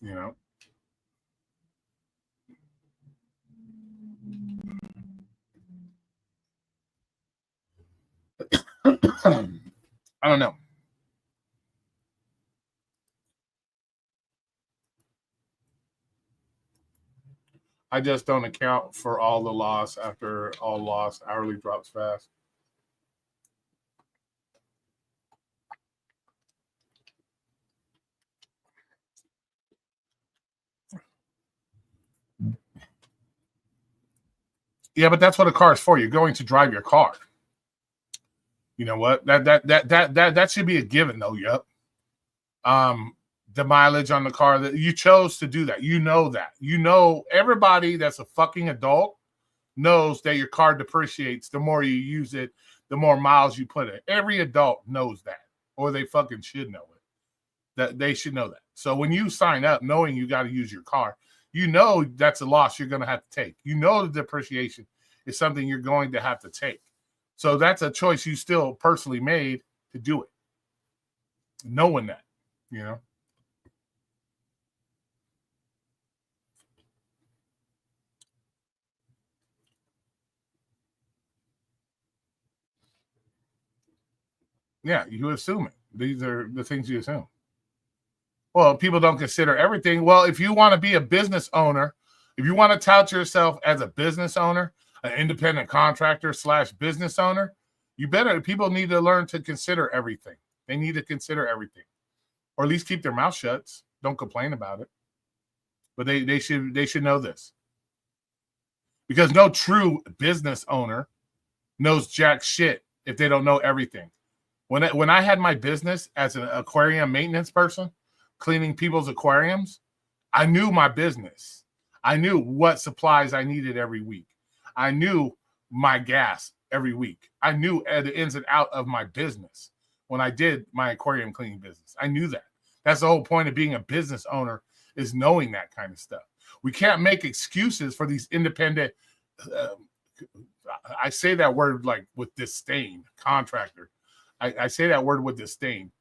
You know. I don't know. I just don't account for all the loss after all loss. Hourly drops fast. Yeah, but that's what a car is for. You're going to drive your car. You know what? That should be a given though. Yep. The mileage on the car that you chose to do that. You know that. You know everybody that's a fucking adult knows that your car depreciates the more you use it, the more miles you put in. Every adult knows that, or they fucking should know it. That they should know that. So when you sign up knowing you got to use your car, you know that's a loss you're going to have to take. You know the depreciation is something you're going to have to take. So that's a choice you still personally made to do it. Knowing that, you know. Yeah, you assume it. These are the things you assume. Well, people don't consider everything. Well, if you want to be a business owner, if you want to tout yourself as a business owner, an independent contractor / business owner, you better, people need to learn to consider everything. They need to consider everything, or at least keep their mouth shut. Don't complain about it. But they should know this, because no true business owner knows jack shit if they don't know everything. When I had my business as an aquarium maintenance person, cleaning people's aquariums, I knew my business. I knew what supplies I needed every week. I knew my gas every week. I knew the ins and out of my business when I did my aquarium cleaning business. I knew that. That's the whole point of being a business owner, is knowing that kind of stuff. We can't make excuses for these independent, I say that word like with disdain, contractor. I say that word with disdain.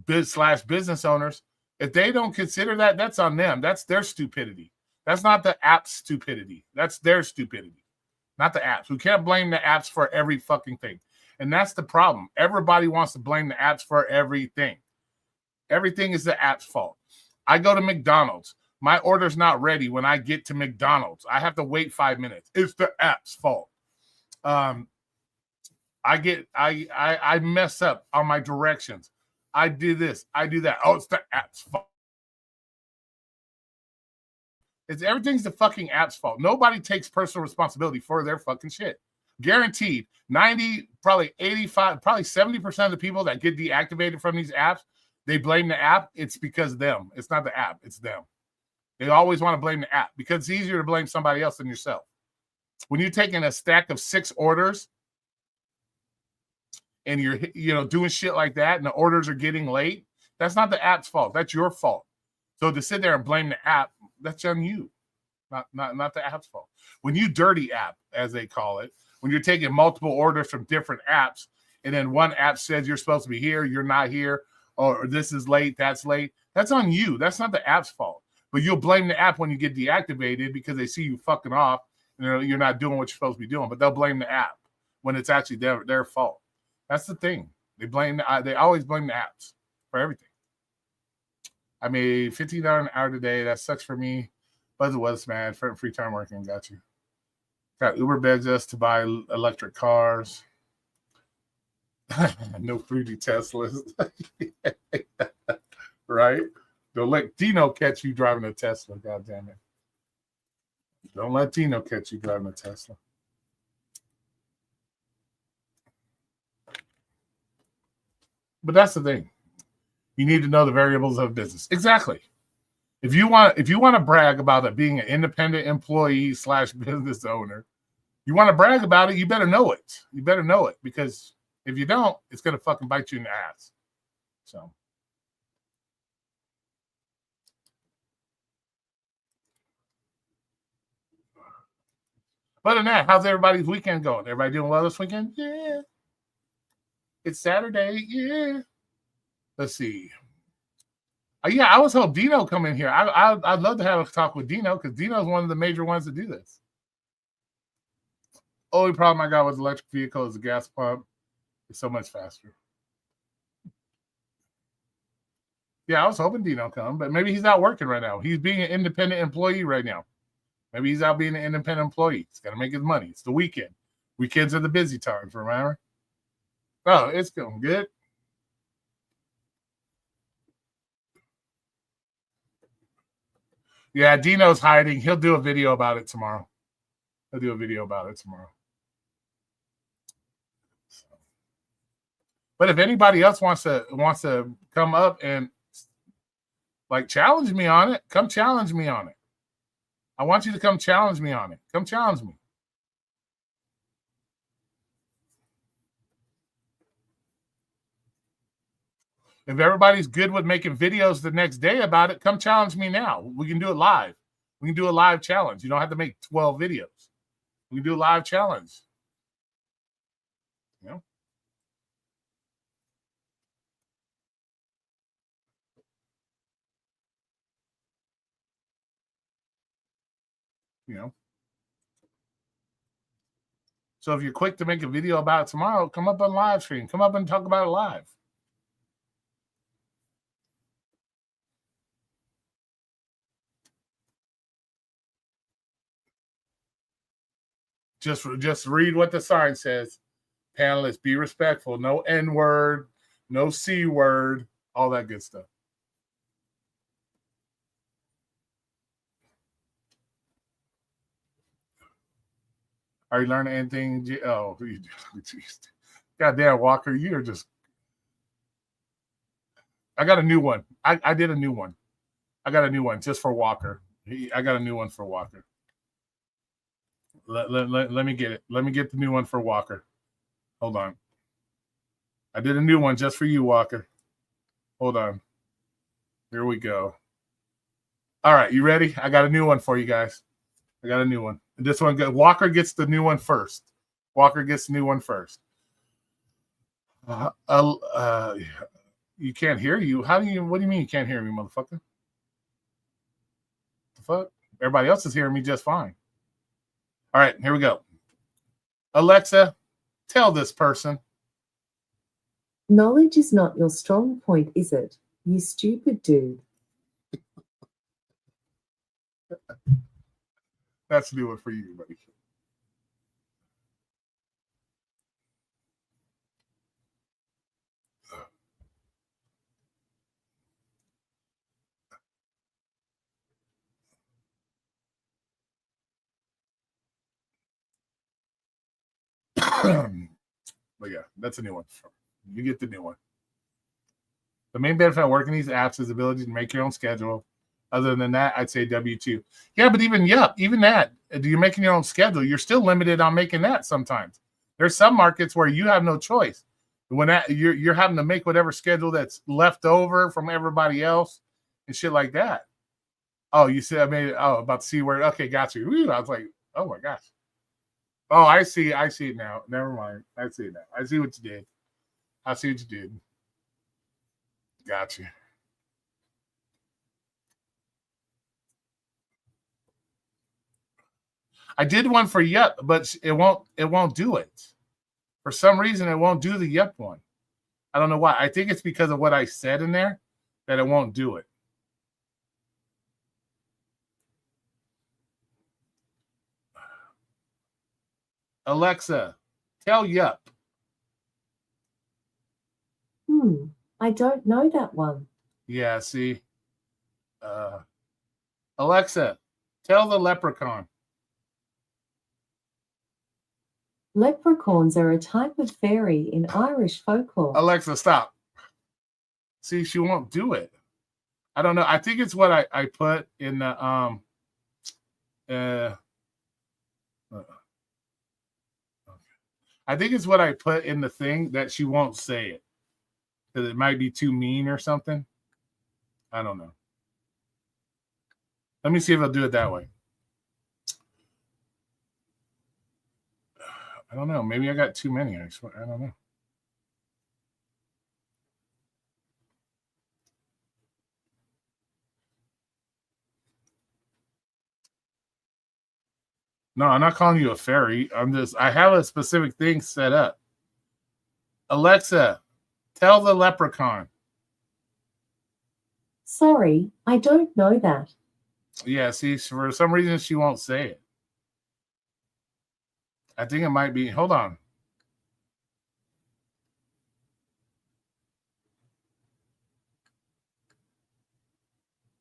Business owners, if they don't consider that, that's on them. That's their stupidity. That's not the app's stupidity. That's their stupidity, not the apps. We can't blame the apps for every fucking thing. And that's the problem. Everybody wants to blame the apps for everything. Everything is the app's fault. I go to McDonald's. My order's not ready when I get to McDonald's. I have to wait 5 minutes. It's the app's fault. I mess up on my directions. I do this. I do that. Oh, it's the app's fault. Everything's the fucking app's fault. Nobody takes personal responsibility for their fucking shit. Guaranteed. 90, probably 85, probably 70% of the people that get deactivated from these apps, they blame the app. It's because of them. It's not the app. It's them. They always want to blame the app because it's easier to blame somebody else than yourself. When you're taking a stack of 6 orders and you're doing shit like that and the orders are getting late, that's not the app's fault. That's your fault. So to sit there and blame the app, that's on you, not the app's fault. When you dirty app, as they call it, when you're taking multiple orders from different apps and then one app says you're supposed to be here, you're not here, or this is late, that's on you. That's not the app's fault. But you'll blame the app when you get deactivated because they see you fucking off and you're not doing what you're supposed to be doing. But they'll blame the app when it's actually their fault. That's the thing. They always blame the apps for everything. I made $15 an hour today. That sucks for me. But it was, man. Free time working. Got you. Got Uber begs us to buy electric cars. No 3D Teslas. Right? Don't let Dino catch you driving a Tesla. God damn it. Don't let Dino catch you driving a Tesla. But that's the thing. You need to know the variables of business. Exactly. If you want to brag about it being an independent employee / business owner, you want to brag about it, you better know it. You better know it, because if you don't, it's going to fucking bite you in the ass. So. Other than that, how's everybody's weekend going? Everybody doing well this weekend? Yeah. It's Saturday. Yeah. Let's see. Yeah, I was hoping Dino come in here. I'd love to have a talk with Dino because Dino's one of the major ones to do this. Only problem I got with electric vehicle is the gas pump is so much faster. Yeah, I was hoping Dino come, but maybe he's not working right now. He's being an independent employee right now. Maybe he's out being an independent employee. He's got to make his money. It's the weekend. Weekends are the busy times, remember? Oh, it's going good. Yeah, Dino's hiding. He'll do a video about it tomorrow. So, but if anybody else wants to come up and like challenge me on it, come challenge me on it. I want you to come challenge me on it. Come challenge me. If everybody's good with making videos the next day about it, come challenge me now. We can do it live. We can do a live challenge. You don't have to make 12 videos. We can do a live challenge. You know? You know. So if you're quick to make a video about it tomorrow, come up on live stream. Come up and talk about it live. Just read what the sign says. Panelists, be respectful. No N word, no C word, all that good stuff. Are you learning anything? Oh, geez. Goddamn, Walker, you're just. I got a new one. I did a new one. I got a new one just for Walker. I got a new one for Walker. Let me get it. Let me get the new one for Walker. Hold on. I did a new one just for you, Walker. Hold on. Here we go. All right, you ready? I got a new one for you guys. I got a new one. This one, Walker gets the new one first. Walker gets the new one first. You can't hear you. What do you mean you can't hear me, motherfucker? The fuck? Everybody else is hearing me just fine. All right, here we go. Alexa, tell this person. Knowledge is not your strong point, is it? You stupid dude. That's a new one for you, buddy. But yeah, that's a new one. You get the new one. The main benefit of working these apps is the ability to make your own schedule. Other than that, I'd say W-2. Yeah, but even that, you're making your own schedule. You're still limited on making that sometimes. There's some markets where you have no choice. When that you're having to make whatever schedule that's left over from everybody else and shit like that. Oh, you said I made it. Oh, about the C word. Okay, got you. Woo, I was like, oh my gosh. Oh, I see it now. Never mind. I see it now. I see what you did. I see what you did. Got you. I did one for Yep, but it won't do it. For some reason, it won't do the Yep one. I don't know why. I think it's because of what I said in there that it won't do it. Alexa, tell Yep. I don't know that one. Yeah, see. Alexa, tell the leprechaun. Leprechauns are a type of fairy in Irish folklore. Alexa, stop. See, she won't do it. I don't know. I think it's what I put in the I think it's what I put in the thing that she won't say it. Because it might be too mean or something. I don't know. Let me see if I'll do it that way. I don't know. Maybe I got too many. I don't know. No, I'm not calling you a fairy. I have a specific thing set up. Alexa, tell the leprechaun. Sorry, I don't know that. Yeah, see, for some reason she won't say it. I think it might be. Hold on.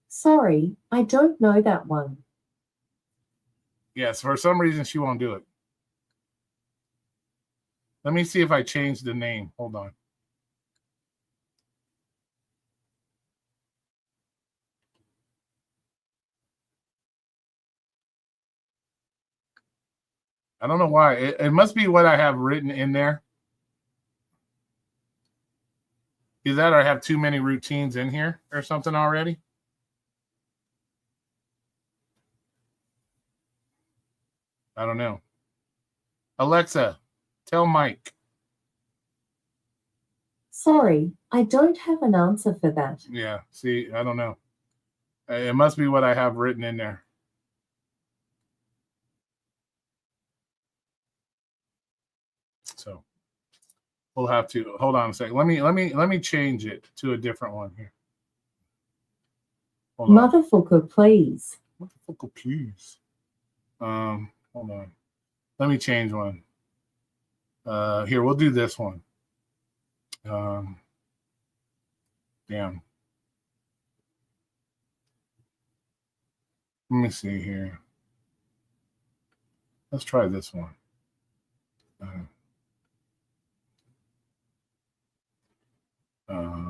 Sorry, I don't know that one. Yes, for some reason she won't do it. Let me see if I change the name. Hold on. I don't know why. It must be what I have written in there. Is that or I have too many routines in here or something already? I don't know. Alexa, tell Mike. Sorry, I don't have an answer for that. Yeah, see, I don't know. It must be what I have written in there. So we'll have to hold on a second. Let me change it to a different one here. Hold on. Motherfucker, please. Motherfucker, please. Hold on. Let me change one. Here, we'll do this one. Damn. Let me see here. Let's try this one.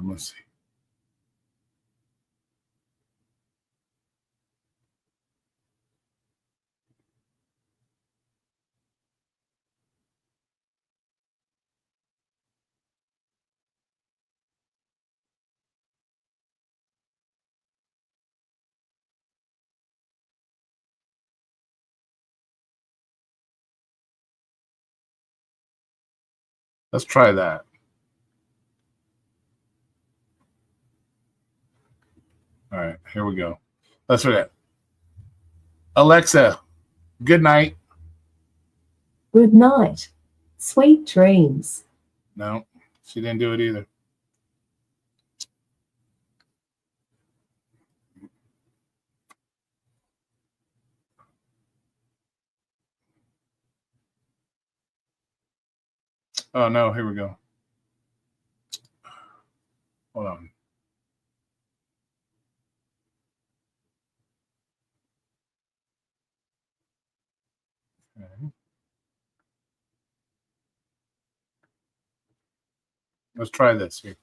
Let's see. Let's try that. All right, here we go. Let's try that. Alexa, good night. Good night. Sweet dreams. No, she didn't do it either. Oh no, here we go. Hold on. Okay. Let's try this here.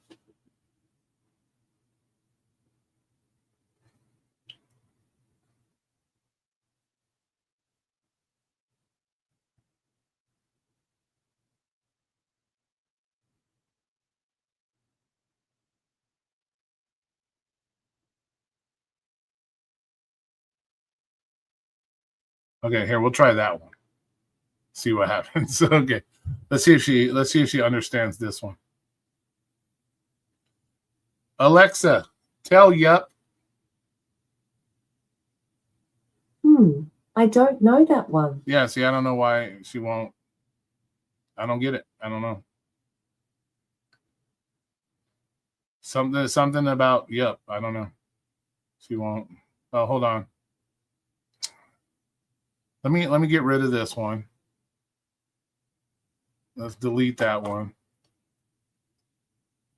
Okay, here we'll try that one. See what happens. Okay, let's see if she understands this one. Alexa, tell Yup. I don't know that one. Yeah, see, I don't know why she won't. I don't get it. I don't know. Something about Yup. I don't know. She won't. Oh, hold on. Let me get rid of this one. Let's delete that one.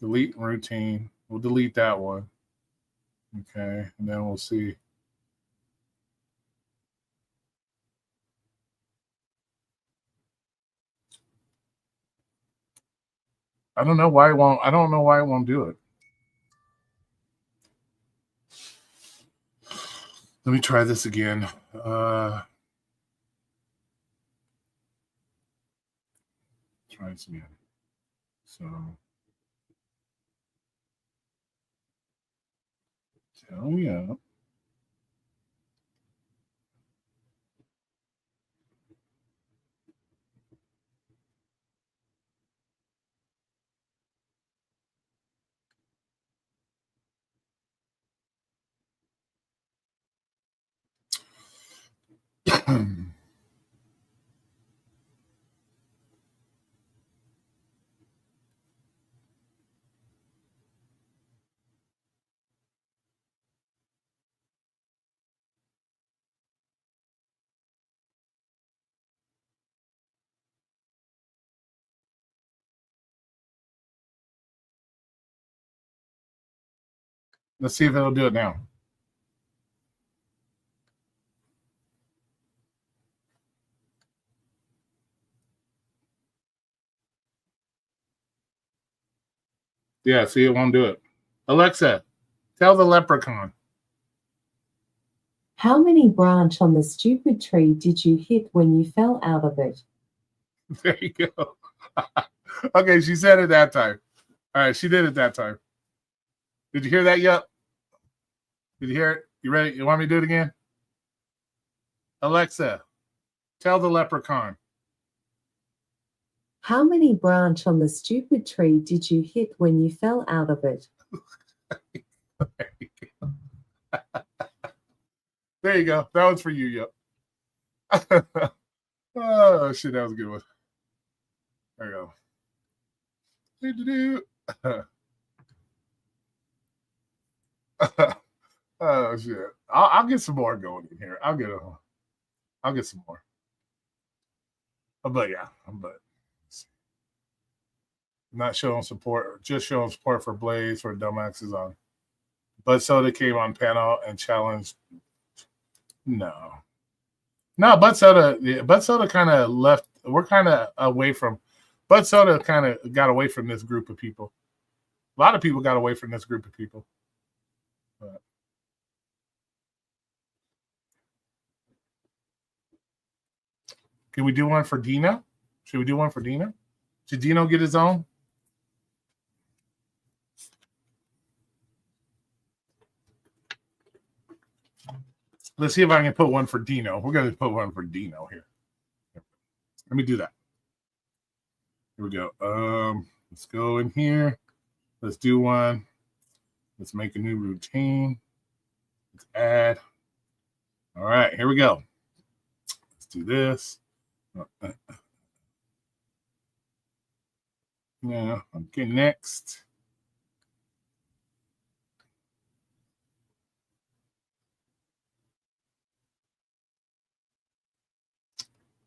Delete routine. We'll delete that one. Okay, and then we'll see. I don't know why it won't. I don't know why it won't do it. Let me try this again. Try this again. So tell Yup. Let's see if it'll do it now. Yeah, see, it won't do it. Alexa, tell the leprechaun. How many branch on the stupid tree did you hit when you fell out of it? There you go. Okay, she said it that time. All right, she did it that time. Did you hear that yet? Did you hear it? You ready? You want me to do it again? Alexa, tell the leprechaun. How many branch on the stupid tree did you hit when you fell out of it? There you go. That one's for you, yep. Oh, shit, that was a good one. There you go. Oh, shit. I'll get some more going in here. I'll get some more. But yeah, but not showing support, just showing support for Blaze for dumbasses on. Bud Soda came on panel and challenged. No, Bud Soda kind of left. We're kind of away from. Bud Soda kind of got away from this group of people. A lot of people got away from this group of people. But, can we do one for Dino? Should we do one for Dino? Should Dino get his own? Let's see if I can put one for Dino. We're going to put one for Dino here. Let me do that. Here we go. Let's go in here. Let's do one. Let's make a new routine. Let's add. All right, here we go. Let's do this. Yeah, okay, next.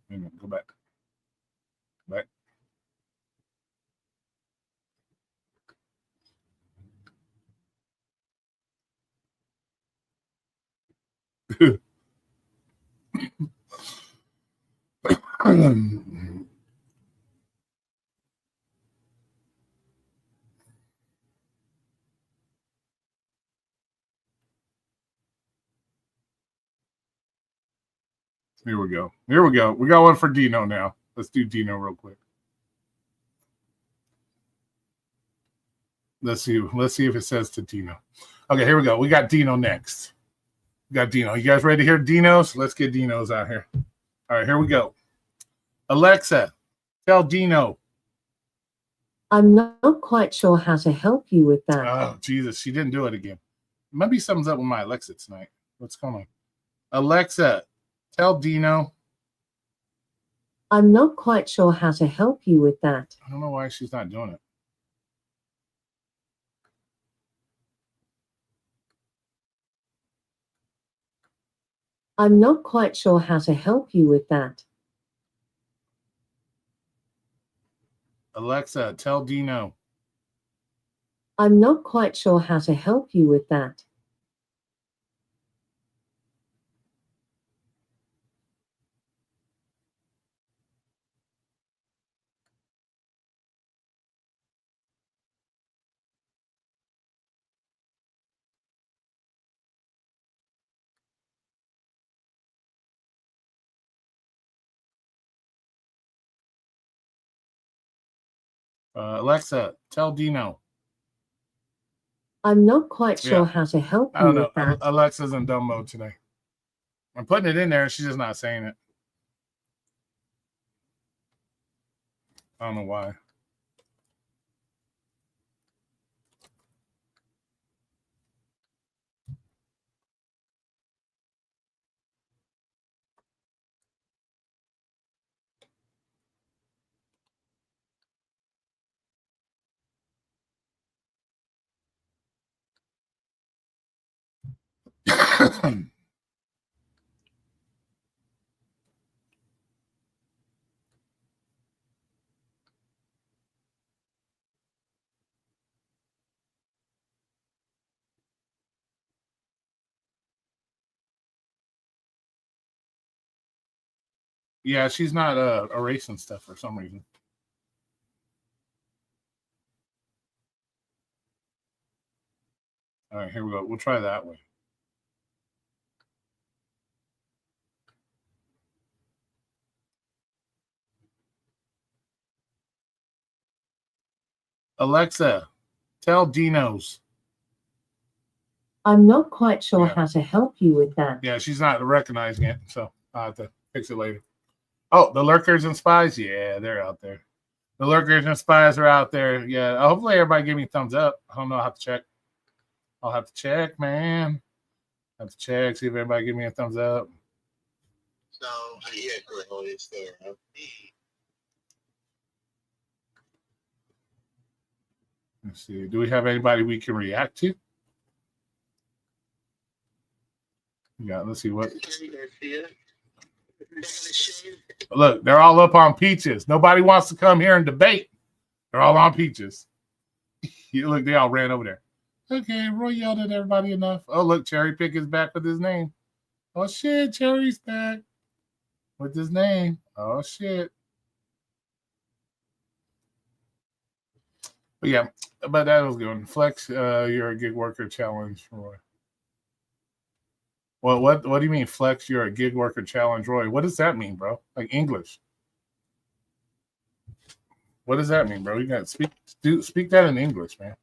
Wait a minute, go back. Back. Here we go. Here we go. We got one for Dino now. Let's do Dino real quick. Let's see. Let's see if it says to Dino. Okay, here we go. We got Dino next. We got Dino. You guys ready to hear Dinos? Let's get Dinos out here. All right, here we go. Alexa, tell Dino. I'm not quite sure how to help you with that. Oh, Jesus. She didn't do it again. Maybe something's up with my Alexa tonight. What's going on? Alexa, tell Dino. I'm not quite sure how to help you with that. I don't know why she's not doing it. I'm not quite sure how to help you with that. Alexa, tell Dino. I'm not quite sure how to help you with that. Alexa, tell Dino. I'm not quite sure Yeah. how to help I you don't know. with that. Alexa's in dumb mode today. I'm putting it in there. She's just not saying it. I don't know why. Yeah, she's not erasing stuff for some reason. All right, here we go. We'll try that way. Alexa, tell Dinos. I'm not quite sure Yeah. how to help you with that. Yeah, she's not recognizing it, so I'll have to fix it later. Oh, the lurkers and spies. Yeah, they're out there. The lurkers and spies are out there. Yeah, hopefully everybody give me a thumbs up. I don't know. I'll have to check. I'll have to check, man. I have to check, see if everybody give me a thumbs up. So, yeah, correct. Let's see. Do we have anybody we can react to? Yeah, let's see what. Look, they're all up on peaches. Nobody wants to come here and debate. They're all on peaches. Look, they all ran over there. Okay, Roy yelled at everybody enough. Oh, look, Cherry Pick is back with his name. Oh, shit, Cherry's back with his name. Oh, shit. But yeah, but that was good. Flex, you're a gig worker challenge, Roy. Well, what do you mean, Flex? You're a gig worker challenge, Roy? What does that mean, bro? Like English? What does that mean, bro? You got to speak that in English, man.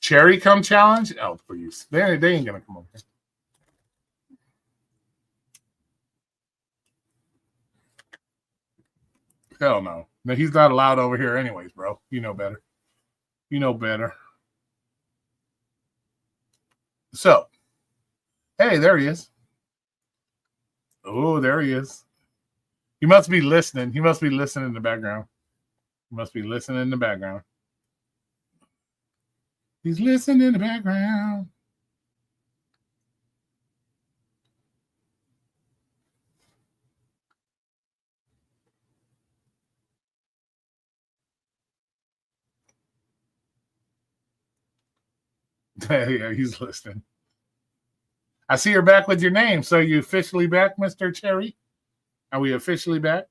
Cherry come challenge? Oh, please, they ain't gonna come over here. Hell no. No, he's not allowed over here, anyways, bro. You know better. You know better. So, hey, there he is. Oh, there he is. He must be listening. He must be listening in the background. He must be listening in the background. He's listening in the background. Yeah, he's listening. I see you're back with your name. So you officially back, Mr. Cherry? Are we officially back?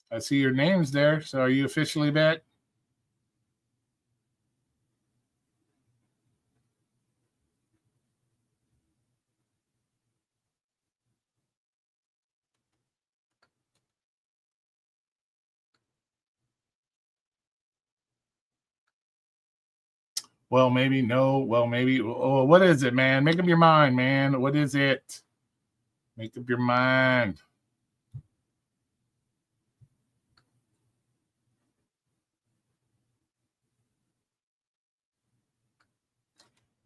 I see your name's there. So are you officially back? Well, maybe no. Well, maybe. Oh, what is it, man? Make up your mind, man. What is it? Make up your mind.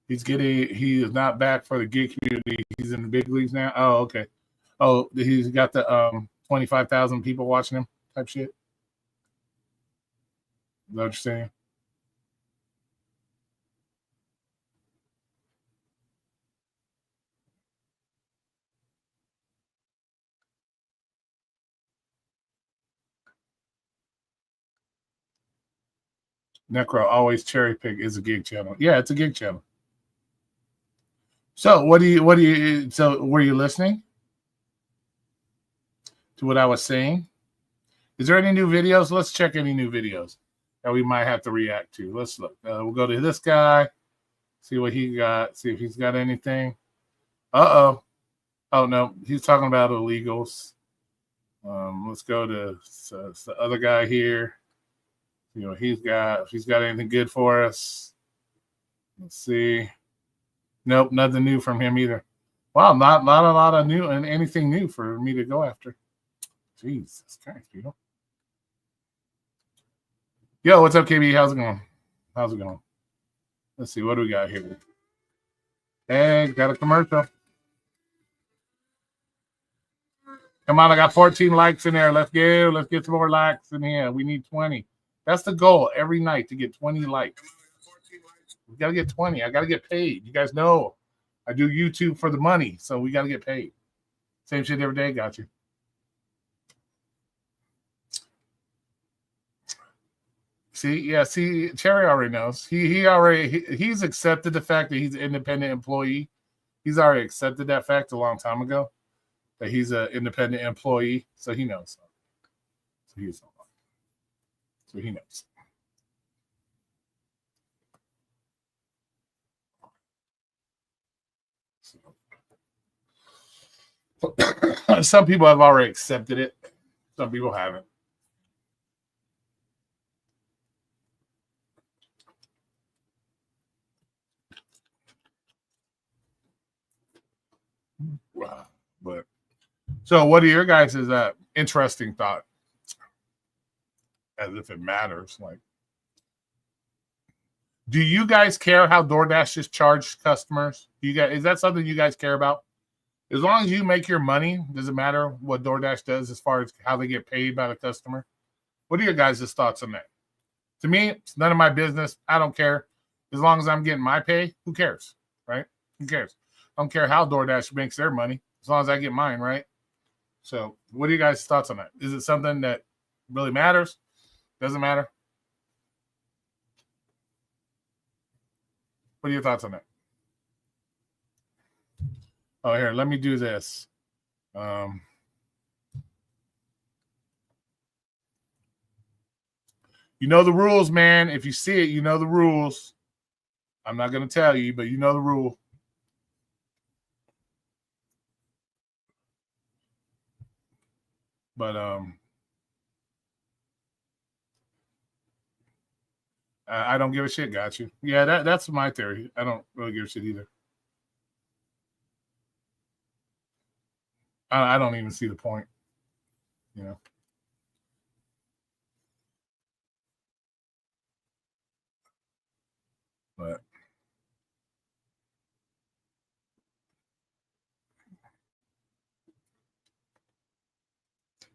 He is not back for the gig community. He's in the big leagues now. Oh, okay. Oh, he's got the 25,000 people watching him type shit. Is that what you're saying? Necro always cherry pick is a gig channel. Yeah, it's a gig channel. So so were you listening to what I was saying? Is there any new videos? Let's check any new videos that we might have to react to. Let's look. We'll go to this guy, see what he got, see if he's got anything. Uh-oh. Oh, no, he's talking about illegals. Let's go to the other guy here. You know, if he's got anything good for us. Let's see. Nope, nothing new from him either. Wow, not a lot of new and anything new for me to go after. Jesus Christ, people. Yo, what's up, KB? How's it going? How's it going? Let's see, what do we got here? Hey, got a commercial. Come on, I got 14 likes in there. Let's go. Let's get some more likes in here. We need 20. That's the goal every night, to get 20 likes. We got to get 20. I got to get paid. You guys know I do YouTube for the money, so we got to get paid. Same shit every day. Got you. See, Cherry already knows. He's accepted the fact that he's an independent employee. He's already accepted that fact a long time ago, that he's an independent employee, so he knows. So he knows. Some people have already accepted it. Some people haven't. But so, what are your guys' interesting thought? As if it matters. Like, do you guys care how DoorDash just charged customers? Is that something you guys care about? As long as you make your money, does it matter what DoorDash does as far as how they get paid by the customer? What are your guys' thoughts on that? To me, it's none of my business. I don't care. As long as I'm getting my pay, who cares, right? Who cares? I don't care how DoorDash makes their money, as long as I get mine, right? So what are you guys' thoughts on that? Is it something that really matters? Doesn't matter? What are your thoughts on that? Oh, here, let me do this. You know the rules, man. If you see it, you know the rules. I'm not going to tell you, but you know the rule. But I don't give a shit. Got you. Yeah, that's my theory. I don't really give a shit either. I don't even see the point. You know. But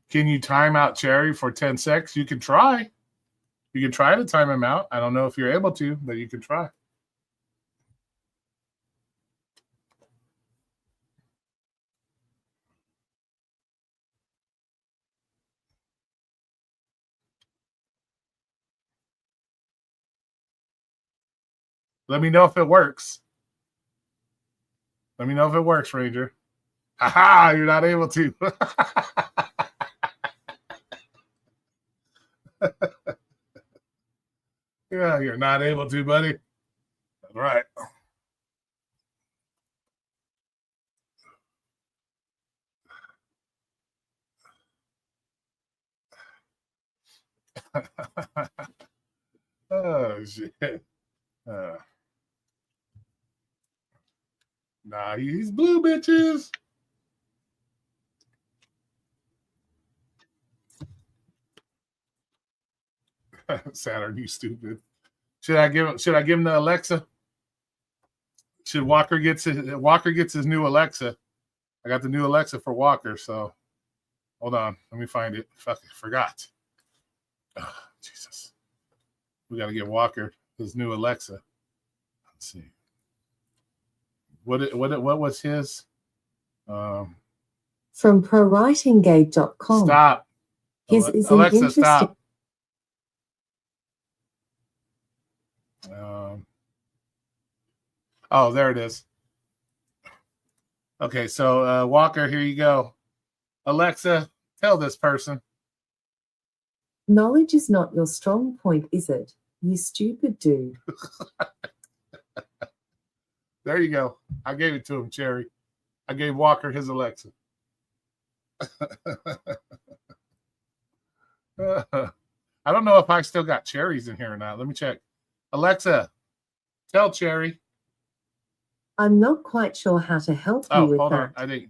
can you time out Cherry for 10 seconds? You can try. You can try to time him out. I don't know if you're able to, but you can try. Let me know if it works. Let me know if it works, Ranger. Ha! You're not able to. Yeah, you're not able to, buddy. That's right. Oh, shit. Nah, he's blue, bitches. Saturn, you stupid. Should I give him the Alexa? Should Walker gets his new Alexa? I got the new Alexa for Walker, so hold on. Let me find it. Fucking forgot. Oh, Jesus. We got to get Walker his new Alexa. Let's see. What was his? From prowritinggate.com. Stop. His is Alexa, an interesting. stop. Oh, there it is. Okay, so Walker, here you go. Alexa, tell this person. Knowledge is not your strong point, is it? You stupid dude. There you go. I gave it to him, Cherry. I gave Walker his Alexa. I don't know if I still got cherries in here or not. Let me check. Alexa, tell Cherry. I'm not quite sure how to help you with hold that. on. I think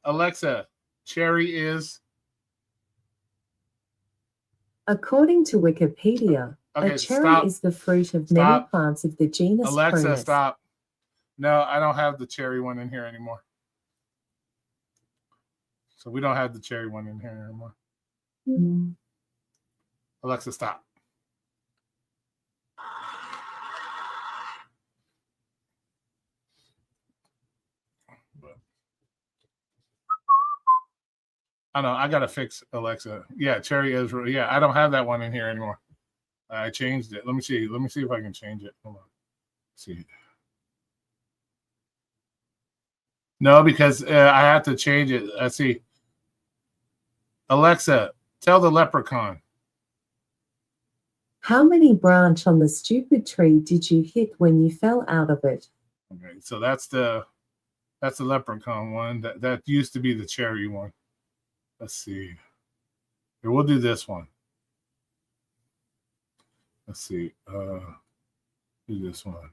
Alexa, Cherry is. According to Wikipedia, Okay, a cherry stop. is the fruit of many plants of the genus Alexa, Prunus. stop. No, I don't have the cherry one in here anymore. So we don't have the cherry one in here anymore. Mm-hmm. Alexa, stop. I know. I gotta fix Alexa. Yeah, Cherry is. Yeah, I don't have that one in here anymore. I changed it. Let me see. Let me see if I can change it. Hold on. Let's see. No, because I have to change it. Let's see. Alexa, tell the leprechaun. How many branch on the stupid tree did you hit when you fell out of it? Okay, so that's the leprechaun one. That used to be the cherry one. Let's see. Here, we'll do this one. Let's see. Do this one.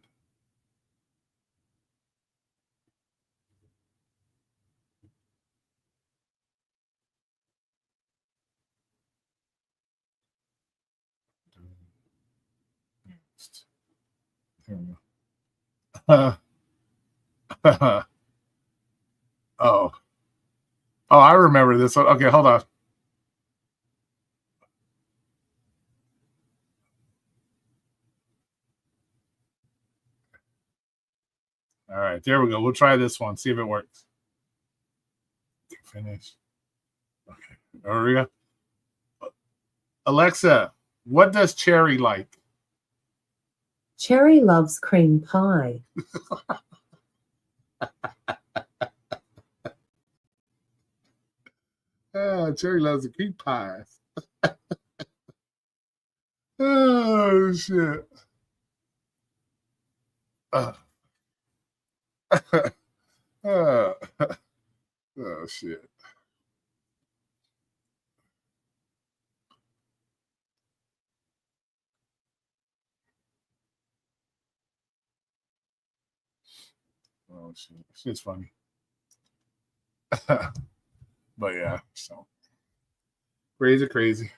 Here we go. Oh. Oh, I remember this one. Okay, hold on. All right, there we go. We'll try this one. See if it works. Finish. Okay, there we go. Alexa, what does Cherry like? Cherry loves cream pie. Cherry loves to keep pies. Oh, shit. Oh, shit. Oh, shit. Shit's funny. But yeah, so crazy.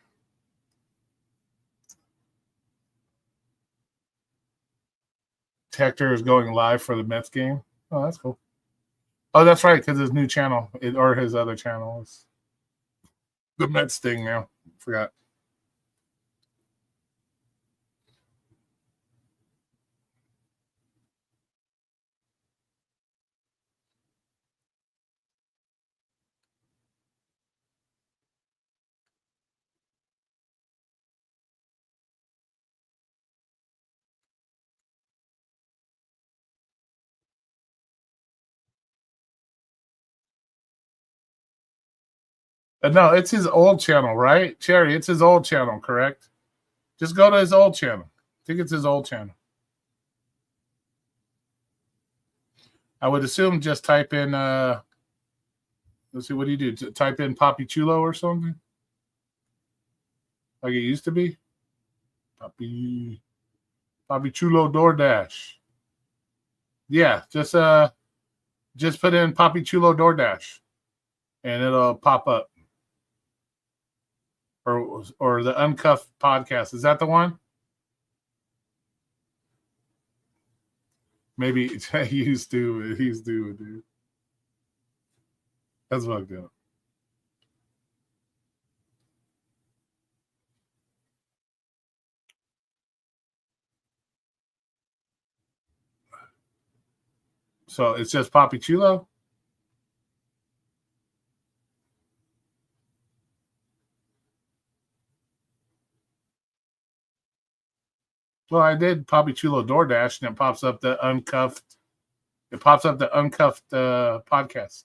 Hector is going live for the Mets game. Oh, that's cool. Oh, that's right, because his new channel or his other channel is the Mets thing now. Forgot. No, it's his old channel, right? Cherry, it's his old channel, correct? Just go to his old channel. I think it's his old channel. I would assume just type in let's see, what do you do? Type in Poppy Chulo or something? Like it used to be? Poppy Chulo DoorDash. Yeah, just put in Poppy Chulo DoorDash and it'll pop up. Or the Uncuffed podcast. Is that the one? Maybe he used to, dude. That's fucked up. So it's just Poppy Chulo? Well, I did Poppy Chulo DoorDash and it pops up the Uncuffed. It pops up the Uncuffed podcast.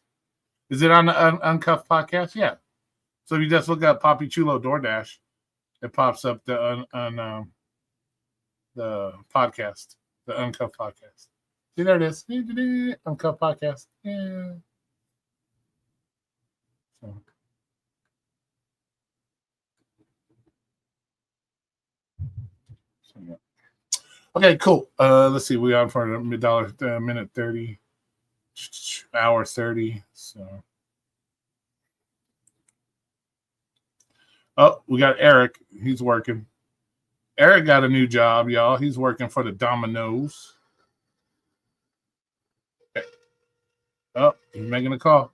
Is it on the Uncuffed podcast? Yeah. So if you just look up Poppy Chulo DoorDash, it pops up the the podcast, the Uncuffed podcast. See, there it is. Uncuffed podcast. Yeah. So. Yeah. Okay, cool. Let's see. We on for a $1 minute 30, hour 30. So, oh, we got Eric. He's working. Eric got a new job, y'all. He's working for the Domino's. Oh, he's making a call.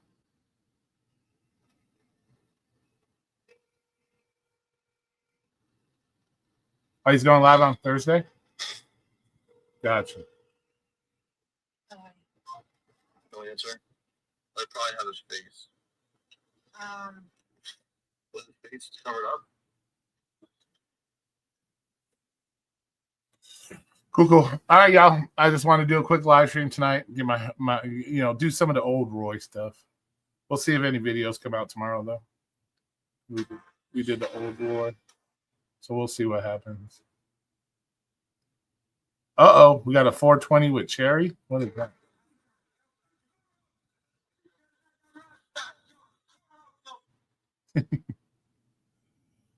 Oh, he's going live on Thursday? Gotcha. No answer. I probably have his face. When the face is covered up. Cool. All right, y'all. I just want to do a quick live stream tonight. Get my do some of the old Roy stuff. We'll see if any videos come out tomorrow, though. We did the old Roy, so we'll see what happens. We got a 420 with cherry. What is that?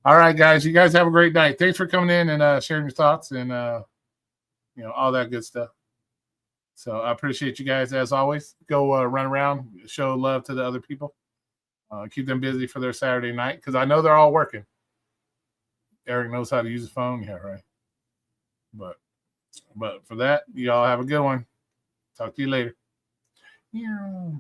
All right, guys. You guys have a great night. Thanks for coming in and sharing your thoughts and all that good stuff. So I appreciate you guys as always. Go run around, show love to the other people. Keep them busy for their Saturday night because I know they're all working. Eric knows how to use the phone. Yeah, right. But for that, you all have a good one. Talk to you later. Yeah.